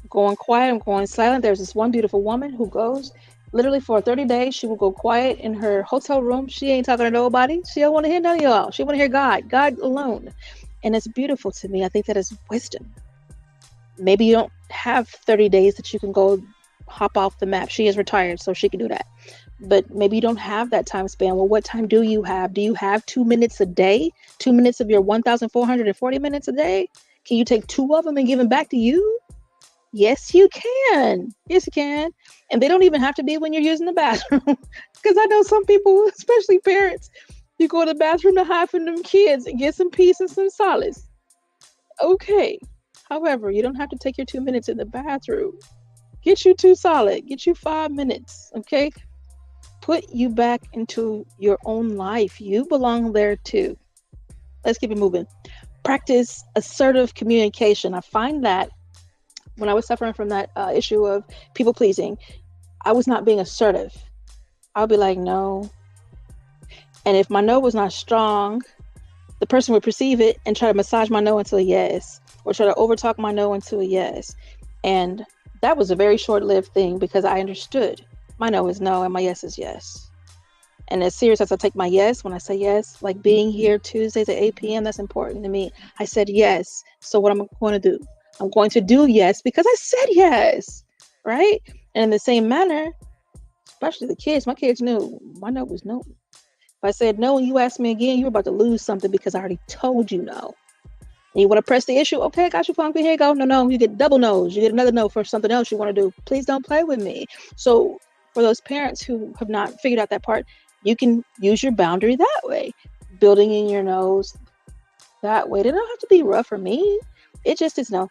Going quiet, I'm going silent. There's this one beautiful woman who goes literally for 30 days. She will go quiet in her hotel room. She ain't talking to nobody. She don't want to hear none of y'all. She want to hear God alone. And it's beautiful to me. I think that is wisdom. Maybe you don't have 30 days that you can go hop off the map. She is retired, so she can do that. But maybe you don't have that time span. Well, what time do you have? Do you have 2 minutes a day? 2 minutes of your 1,440 minutes a day? Can you take 2 of them and give them back to you? Yes, you can. Yes, you can. And they don't even have to be when you're using the bathroom. Because I know some people, especially parents, you go to the bathroom to hide from them kids and get some peace and some solace. Okay. However, you don't have to take your 2 minutes in the bathroom. Get you 2 solid. Get you 5 minutes. Okay. Put you back into your own life. You belong there too. Let's keep it moving. Practice assertive communication. I find that when I was suffering from that issue of people pleasing, I was not being assertive. I would be like, no. And if my no was not strong, the person would perceive it and try to massage my no into a yes, or try to overtalk my no into a yes. And that was a very short-lived thing because I understood my no is no and my yes is yes. And as serious as I take my yes, when I say yes, like being here Tuesdays at 8 p.m., that's important to me. I said yes. So what I'm going to do? I'm going to do yes because I said yes, right? And in the same manner, especially the kids, my kids knew my no was no. If I said no and you asked me again, you're about to lose something because I already told you no. And you want to press the issue? Okay, got you, Funky. Here you go. No, you get double no's. You get another no for something else you want to do. Please don't play with me. So for those parents who have not figured out that part, you can use your boundary that way, building in your no's that way. They don't have to be rough for me. It just is no.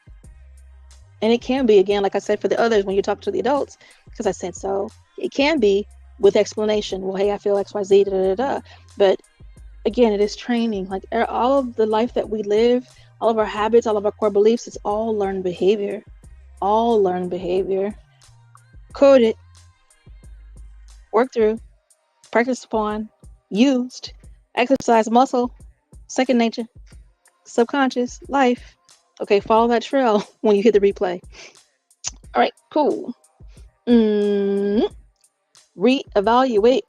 And it can be, again, like I said, for the others, when you talk to the adults, because I said so, it can be with explanation. Well, hey, I feel X, Y, Z, da, da, da. But again, it is training. Like all of the life that we live, all of our habits, all of our core beliefs, it's all learned behavior. All learned behavior. Code it. Work through. Practice upon. Used. Exercise muscle. Second nature. Subconscious. Life. Okay, follow that trail when you hit the replay. All right, cool. Reevaluate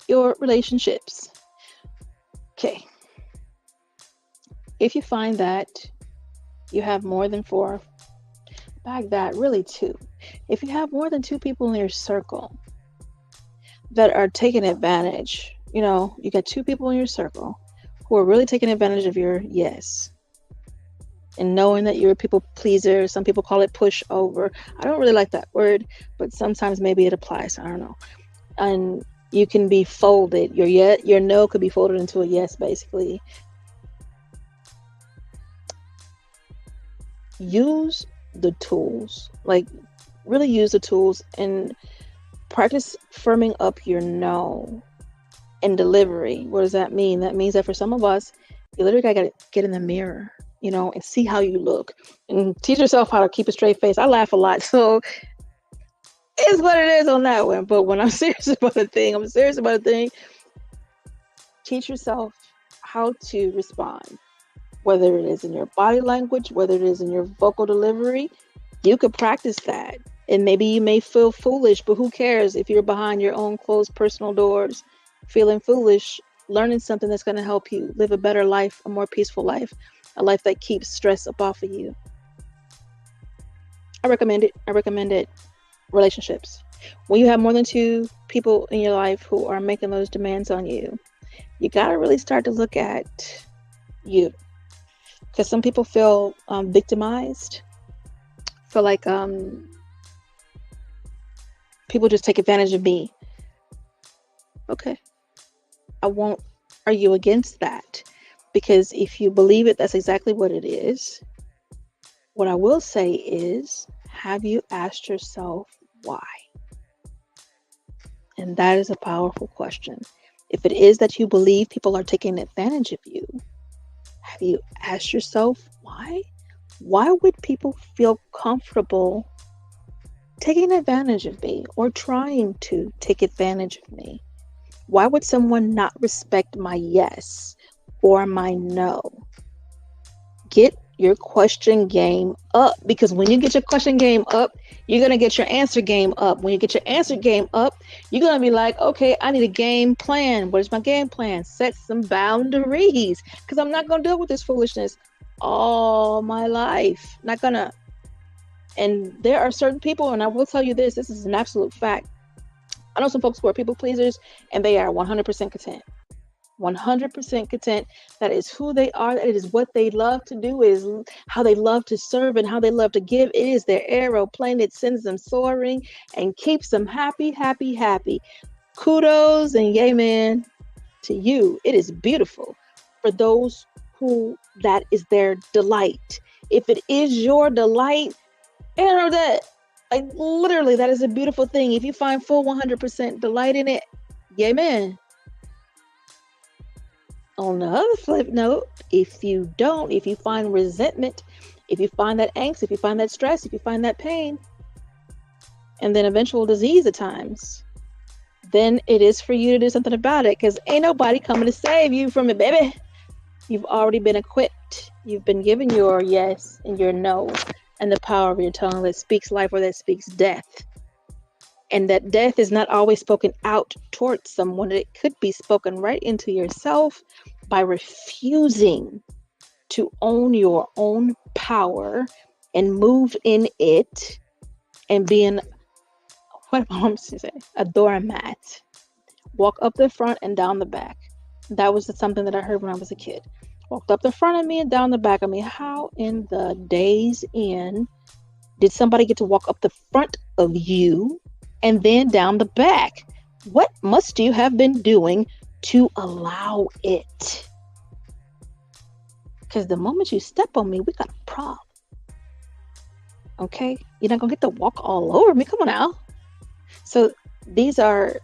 your relationships. Okay. If you find that you have more than 4, bag that, really 2. If you have more than 2 people in your circle that are taking advantage, you got 2 people in your circle who are really taking advantage of your yes. And knowing that you're a people pleaser, some people call it pushover. I don't really like that word, but sometimes maybe it applies. I don't know. And You can be folded. Your no could be folded into a yes, basically. Use the tools. Like, really use the tools and practice firming up your no and delivery. What does that mean? That means that for some of us, you literally gotta get in the mirror, and see how you look and teach yourself how to keep a straight face. I laugh a lot, so it's what it is on that one. But when I'm serious about a thing, I'm serious about a thing. Teach yourself how to respond, whether it is in your body language, whether it is in your vocal delivery. You could practice that. And maybe you may feel foolish, but who cares if you're behind your own closed personal doors, feeling foolish, learning something that's going to help you live a better life, a more peaceful life, a life that keeps stress up off of you. I recommend it. Relationships. When you have more than 2 people in your life who are making those demands on you, you got to really start to look at you. Because some people feel victimized, feel like people just take advantage of me. Okay. I won't argue against that, because if you believe it, that's exactly what it is. What I will say is, have you asked yourself why? And that is a powerful question. If it is that you believe people are taking advantage of you, have you asked yourself why? Why would people feel comfortable taking advantage of me or trying to take advantage of me? Why would someone not respect my yes or my no? Get your question game up, because when you get your question game up, you're going to get your answer game up. When you get your answer game up, you're going to be like, okay, I need a game plan. What is my game plan? Set some boundaries, because I'm not going to deal with this foolishness all my life. Not going to. And there are certain people, and I will tell you this is an absolute fact. I know some folks who are people pleasers, and they are 100% content. 100% content. That is who they are. That is what they love to do. It is how they love to serve and how they love to give. It is their aeroplane. It sends them soaring and keeps them happy, happy, happy. Kudos and yay, man, to you. It is beautiful for those who that is their delight. If it is your delight, that, like, literally, that is a beautiful thing. If you find full 100% delight in it, yay, man. On the other flip note, if you don't, if you find resentment, if you find that angst, if you find that stress, if you find that pain, and then eventual disease at times, then it is for you to do something about it, because ain't nobody coming to save you from it, baby. You've already been equipped. You've been given your yes and your no, and the power of your tongue that speaks life or that speaks death. And that death is not always spoken out towards someone. It could be spoken right into yourself by refusing to own your own power and move in it and being, what my mom used to say, a doormat. Walk up the front and down the back. That was something that I heard when I was a kid. Walked up the front of me and down the back of me. How in the days in did somebody get to walk up the front of you and then down the back? What must you have been doing to allow it? Because the moment you step on me, we got a problem. Okay? You're not going to get to walk all over me. Come on now. So these are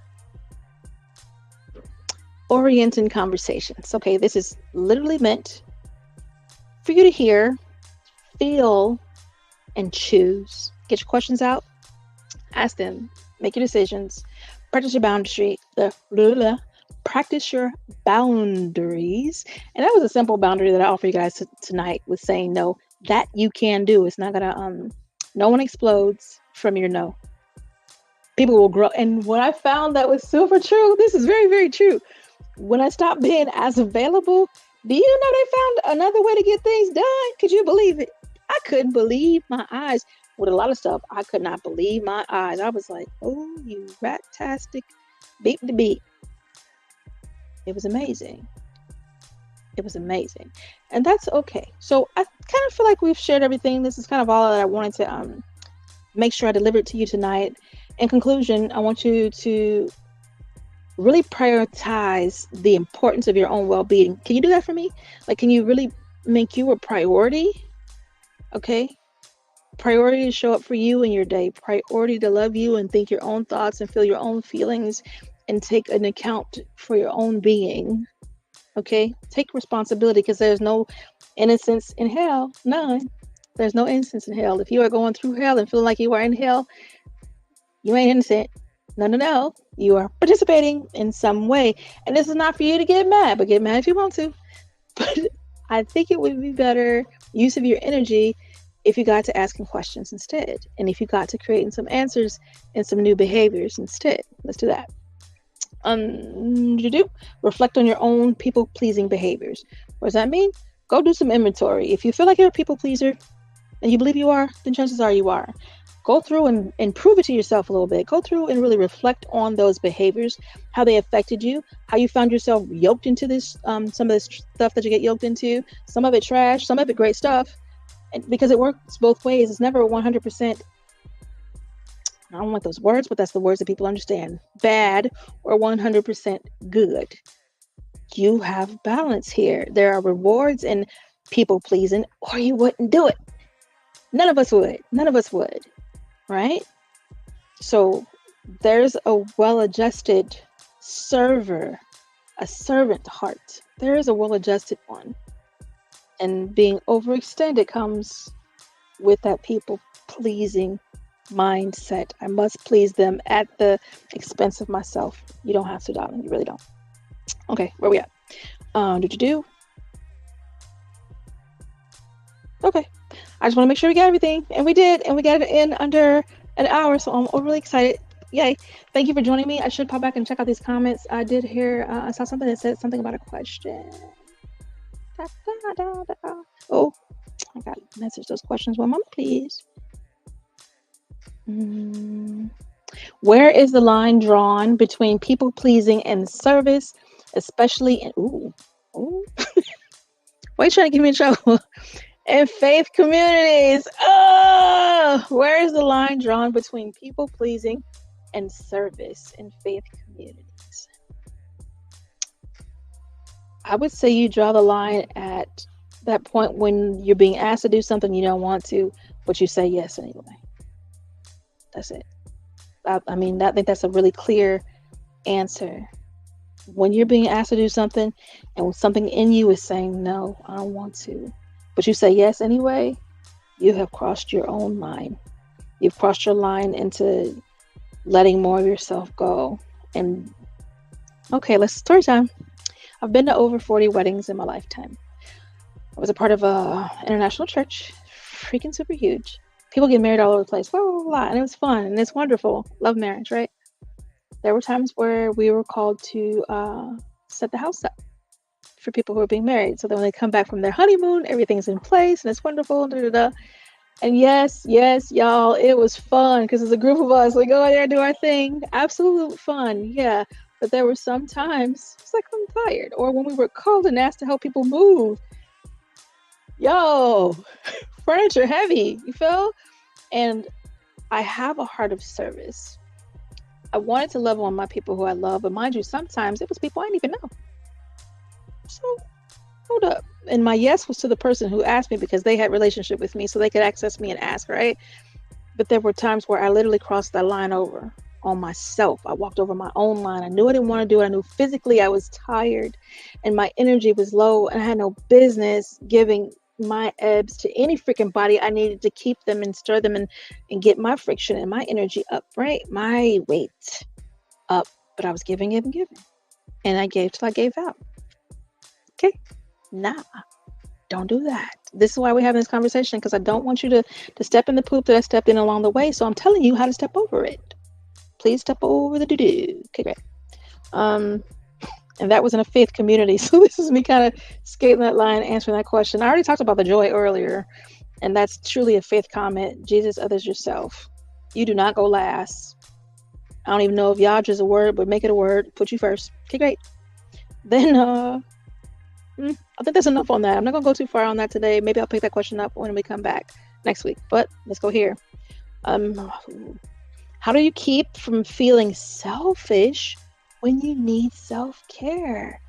orienting conversations. Okay? This is literally meant for you to hear, feel, and choose. Get your questions out. Ask them. Make your decisions. Practice your practice your boundaries. And that was a simple boundary that I offer you guys tonight, with saying no. That you can do. It's not gonna no one explodes from your no. People will grow. And what I found that was super true, this is very, very true. When I stopped being as available, do you know they found another way to get things done? Could you believe it? I couldn't believe my eyes. With a lot of stuff, I could not believe my eyes. I was like, oh, you rat-tastic beep to beep. It was amazing. It was amazing. And that's okay. So I kind of feel like we've shared everything. This is kind of all that I wanted to make sure I delivered to you tonight. In conclusion, I want you to really prioritize the importance of your own well-being. Can you do that for me? Like, can you really make you a priority? Okay. Priority to show up for you in your day. Priority to love you and think your own thoughts and feel your own feelings and take an account for your own being. Okay. Take responsibility, because there's no innocence in hell. None. There's no innocence in hell. If you are going through hell and feeling like you are in hell, you ain't innocent. No. You are participating in some way. And this is not for you to get mad, but get mad if you want to. But I think it would be better use of your energy if you got to asking questions instead. And if you got to creating some answers and some new behaviors instead. Let's do that. Reflect on your own people-pleasing behaviors. What does that mean? Go do some inventory. If you feel like you're a people pleaser and you believe you are, then chances are you are. Go through and prove it to yourself a little bit. Go through and really reflect on those behaviors, how they affected you, how you found yourself yoked into this, some of this stuff that you get yoked into, some of it trash, some of it great stuff. And because it works both ways. It's never 100%, I don't like those words, but that's the words that people understand, bad or 100% good. You have balance here. There are rewards in people pleasing, or you wouldn't do it. None of us would. Right? So there's a well-adjusted servant heart. There is a well-adjusted one. And being overextended comes with that people-pleasing mindset. I must please them at the expense of myself. You don't have to, darling. You really don't. Okay, where we at? Okay. I just want to make sure we got everything, and we did, and we got it in under an hour, so I'm overly excited. Yay. Thank you for joining me. I should pop back and check out these comments. I did hear, I saw something that said something about a question. Oh, I got to message those questions. One moment, please. Where is the line drawn between people pleasing and service, especially in, why are you trying to get me in trouble? In faith communities. Oh, where is the line drawn between people pleasing and service in faith communities? I would say you draw the line at that point when you're being asked to do something you don't want to, but you say yes anyway. That's it. I think that's a really clear answer. When you're being asked to do something and something in you is saying, no, I don't want to, but you say yes anyway, you have crossed your own line. You've crossed your line into letting more of yourself go. And okay, let's story time. I've been to over 40 weddings in my lifetime. I was a part of a international church, freaking super huge. People get married all over the place, blah, blah, blah, and it was fun and it's wonderful. Love marriage, right? There were times where we were called to set the house up for people who are being married. So that when they come back from their honeymoon, everything's in place and it's wonderful. And yes, y'all, it was fun because it's a group of us. We go out there and do our thing. Absolute fun, yeah. But there were some times it's like I'm tired, or when we were called and asked to help people move. Yo, furniture heavy, you feel? And I have a heart of service. I wanted to love on my people who I love, but mind you, sometimes it was people I didn't even know. So, hold up. And my yes was to the person who asked me because they had relationship with me, so they could access me and ask, right? But there were times where I literally crossed that line over on myself. I walked over my own line. I knew I didn't want to do it. I knew physically I was tired and my energy was low, and I had no business giving my ebbs to any freaking body. I needed to keep them and stir them and get my friction and my energy up, right? My weight up. But I was giving. And I gave till I gave out. Okay? Nah. Don't do that. This is why we're having this conversation, because I don't want you to step in the poop that I stepped in along the way. So I'm telling you how to step over it. Please step over the doo-doo. Okay, great. And that was in a faith community. So this is me kind of skating that line, answering that question. I already talked about the joy earlier, and that's truly a faith comment. Jesus, others, yourself. You do not go last. I don't even know if Yaj is a word, but make it a word. Put you first. Okay, great. Then I think that's enough on that. I'm not going to go too far on that today. Maybe I'll pick that question up when we come back next week. But let's go here. How do you keep from feeling selfish when you need self-care.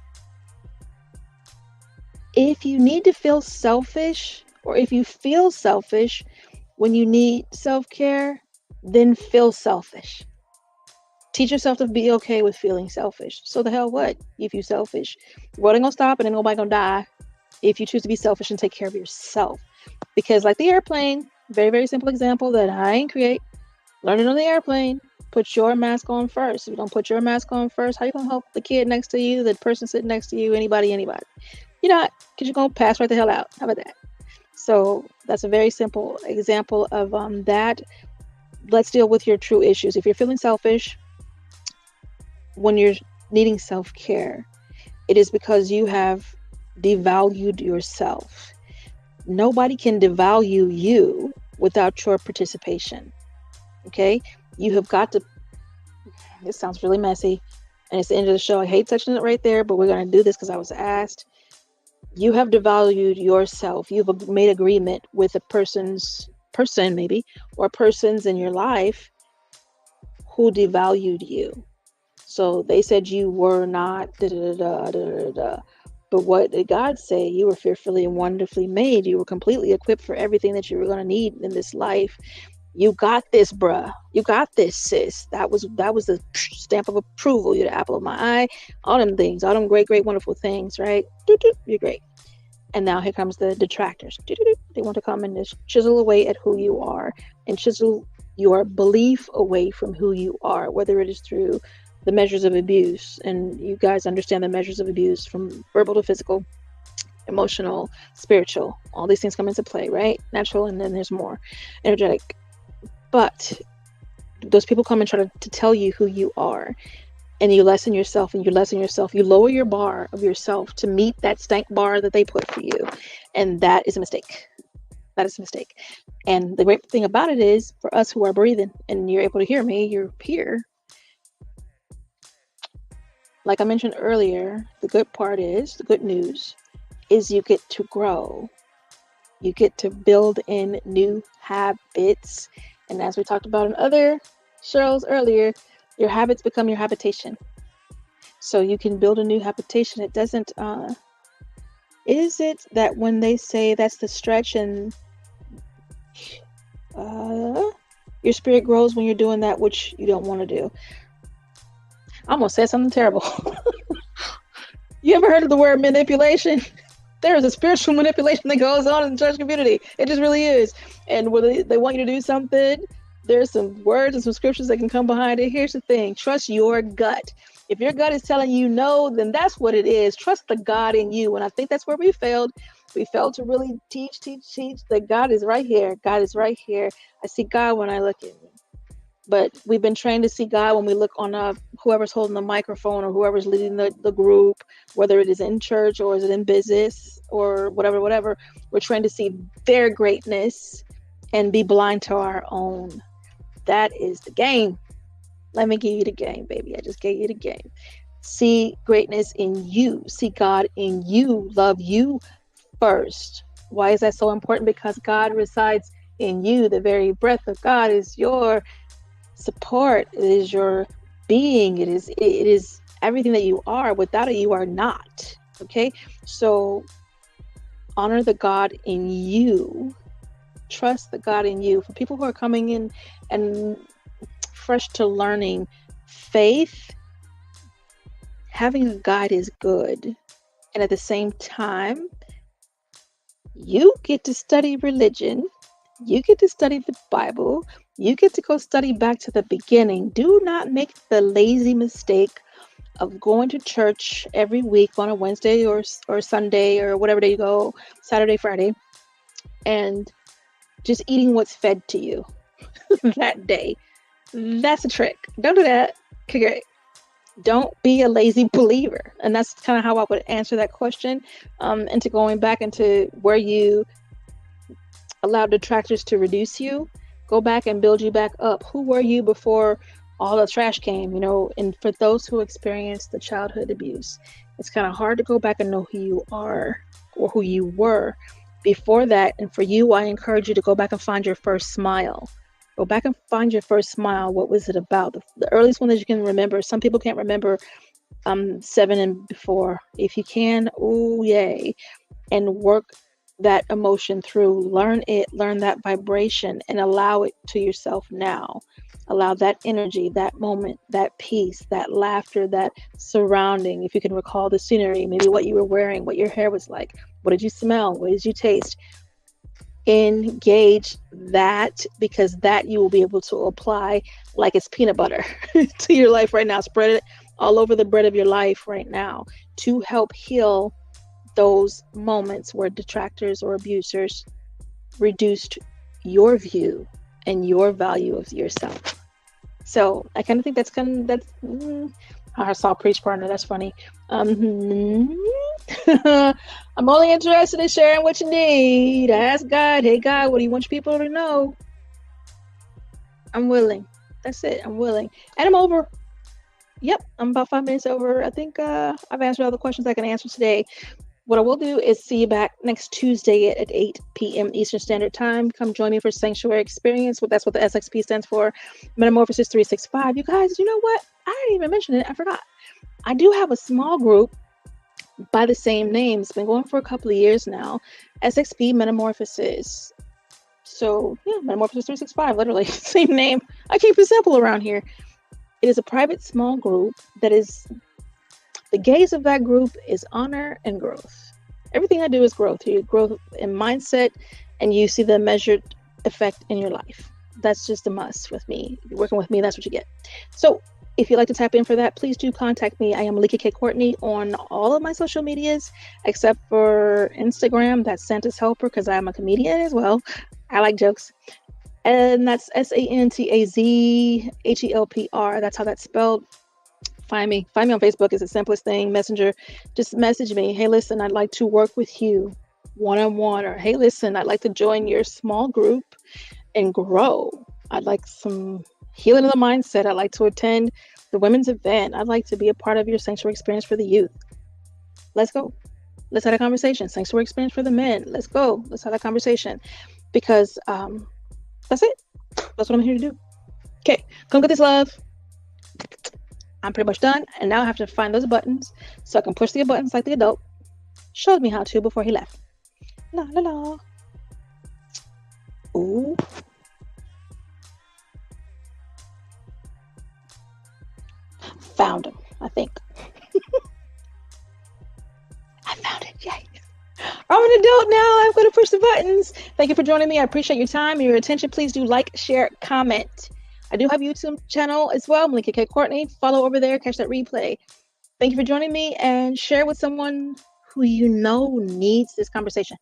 If you need to feel selfish, or if you feel selfish when you need self-care, then feel selfish. Teach yourself to be okay with feeling selfish. So the hell what if you selfish? The world ain't gonna stop and ain't nobody gonna die if you choose to be selfish and take care of yourself. Because like the airplane, very, very simple example that I ain't create, learning on the airplane, put your mask on first. If you don't put your mask on first, how you gonna help the kid next to you, the person sitting next to you, anybody? You're not, because you're gonna pass right the hell out. How about that? So that's a very simple example of that. Let's deal with your true issues. If you're feeling selfish when you're needing self-care, it is because you have devalued yourself. Nobody can devalue you without your participation. Okay? You have got to, this sounds really messy, and it's the end of the show. I hate touching it right there, but we're going to do this because I was asked. You have devalued yourself. You've made agreement with a person maybe, or persons in your life who devalued you. So they said you were not da da da da da da. But what did God say? You were fearfully and wonderfully made. You were completely equipped for everything that you were going to need in this life. You got this, bruh. You got this, sis. That was the stamp of approval. You're the apple of my eye. All them things, all them great, great, wonderful things, right? You're great. And now here comes the detractors. They want to come and just chisel away at who you are and chisel your belief away from who you are, whether it is through the measures of abuse. And you guys understand the measures of abuse, from verbal to physical, emotional, spiritual. All these things come into play, right? Natural, and then there's more energetic. But those people come and try to tell you who you are. And you lessen yourself, and you lessen yourself. You lower your bar of yourself to meet that stank bar that they put for you. And that is a mistake. That is a mistake. And the great thing about it is, for us who are breathing, and you're able to hear me, you're here. Like I mentioned earlier, the good news is you get to grow. You get to build in new habits. And as we talked about in other shows earlier, your habits become your habitation. So you can build a new habitation. It doesn't, is it that when they say that's the stretch and your spirit grows when you're doing that which you don't want to do? I almost said something terrible. You ever heard of the word manipulation? There is a spiritual manipulation that goes on in the church community. It just really is. And when they want you to do something, there's some words and some scriptures that can come behind it. Here's the thing. Trust your gut. If your gut is telling you no, then that's what it is. Trust the God in you. And I think that's where we failed. We failed to really teach that God is right here. God is right here. I see God when I look at you. But we've been trained to see God when we look on whoever's holding the microphone or whoever's leading the group, whether it is in church or is it in business or whatever. We're trained to see their greatness and be blind to our own. That is the game. Let me give you the game, baby. I just gave you the game. See greatness in you. See God in you. Love you first. Why is that so important? Because God resides in you. The very breath of God is your support. It is your being. It is everything that you are. Without it, you are not. Okay? So honor the God in you. Trust the God in you. For people who are coming in and fresh to learning faith, having a guide is good. And at the same time, you get to study religion. You get to study the Bible. You get to go study back to the beginning. Do not make the lazy mistake of going to church every week on a Wednesday or Sunday or whatever day you go, Saturday, Friday, and just eating what's fed to you that day. That's a trick. Don't do that. Okay. Don't be a lazy believer. And that's kind of how I would answer that question. Into going back into where you allowed detractors to reduce you, go back and build you back up. Who were you before all the trash came? And for those who experienced the childhood abuse, it's kind of hard to go back and know who you are or who you were before that. And for you, I encourage you to go back and find your first smile Go back and find your first smile. What was it about? The earliest one that you can remember. Some people can't remember 7 and before. If you can, oh yay. And work that emotion through. Learn it, learn that vibration, and allow it to yourself now. Allow that energy, that moment, that peace, that laughter, that surrounding. If you can recall the scenery, maybe what you were wearing, what your hair was like, what did you smell, what did you taste? Engage that, because that you will be able to apply like it's peanut butter to your life right now. Spread it all over the bread of your life right now to help heal those moments where detractors or abusers reduced your view and your value of yourself. So I kind of think I saw preach partner. That's funny. I'm only interested in sharing what you need. Ask God, hey God, what do you want your people to know? I'm willing. That's it. I'm willing. And I'm over. Yep, I'm about 5 minutes over. I think I've answered all the questions I can answer today. What I will do is see you back next Tuesday at 8 p.m. Eastern Standard Time. Come join me for Sanctuary Experience. That's what the SXP stands for. Metamorphosis 365. You guys, you know what? I didn't even mention it. I forgot. I do have a small group by the same name. It's been going for a couple of years now. SXP Metamorphosis. So, yeah, Metamorphosis 365, literally. Same name. I keep it simple around here. It is a private small group that is... The gaze of that group is honor and growth. Everything I do is growth. You grow in mindset and you see the measured effect in your life. That's just a must with me. If you're working with me, that's what you get. So if you'd like to tap in for that, please do contact me. I am Malika K. Courtney on all of my social medias, except for Instagram. That's Santa's Helper, because I'm a comedian as well. I like jokes. And that's SANTAZHELPR. That's how that's spelled. Find me on Facebook. Is the simplest thing. Messenger, just message me. Hey, listen, I'd like to work with you one-on-one, or hey, listen, I'd like to join your small group and grow. I'd like some healing of the mindset. I'd like to attend the women's event. I'd like to be a part of your sanctuary experience for the youth. Let's go. Let's have a conversation. Sanctuary experience for the men. Let's go. Let's have that conversation, because that's it. That's what I'm here to do. Okay, come get this love. I'm pretty much done, and now I have to find those buttons so I can push the buttons like the adult showed me how to before he left. La la la. Ooh. Found him, I think. I found it. Yay. I'm an adult now. I'm going to push the buttons. Thank you for joining me. I appreciate your time and your attention. Please do like, share, comment. I do have a YouTube channel as well, Malika K. Courtney. Follow over there, catch that replay. Thank you for joining me, and share with someone who you know needs this conversation.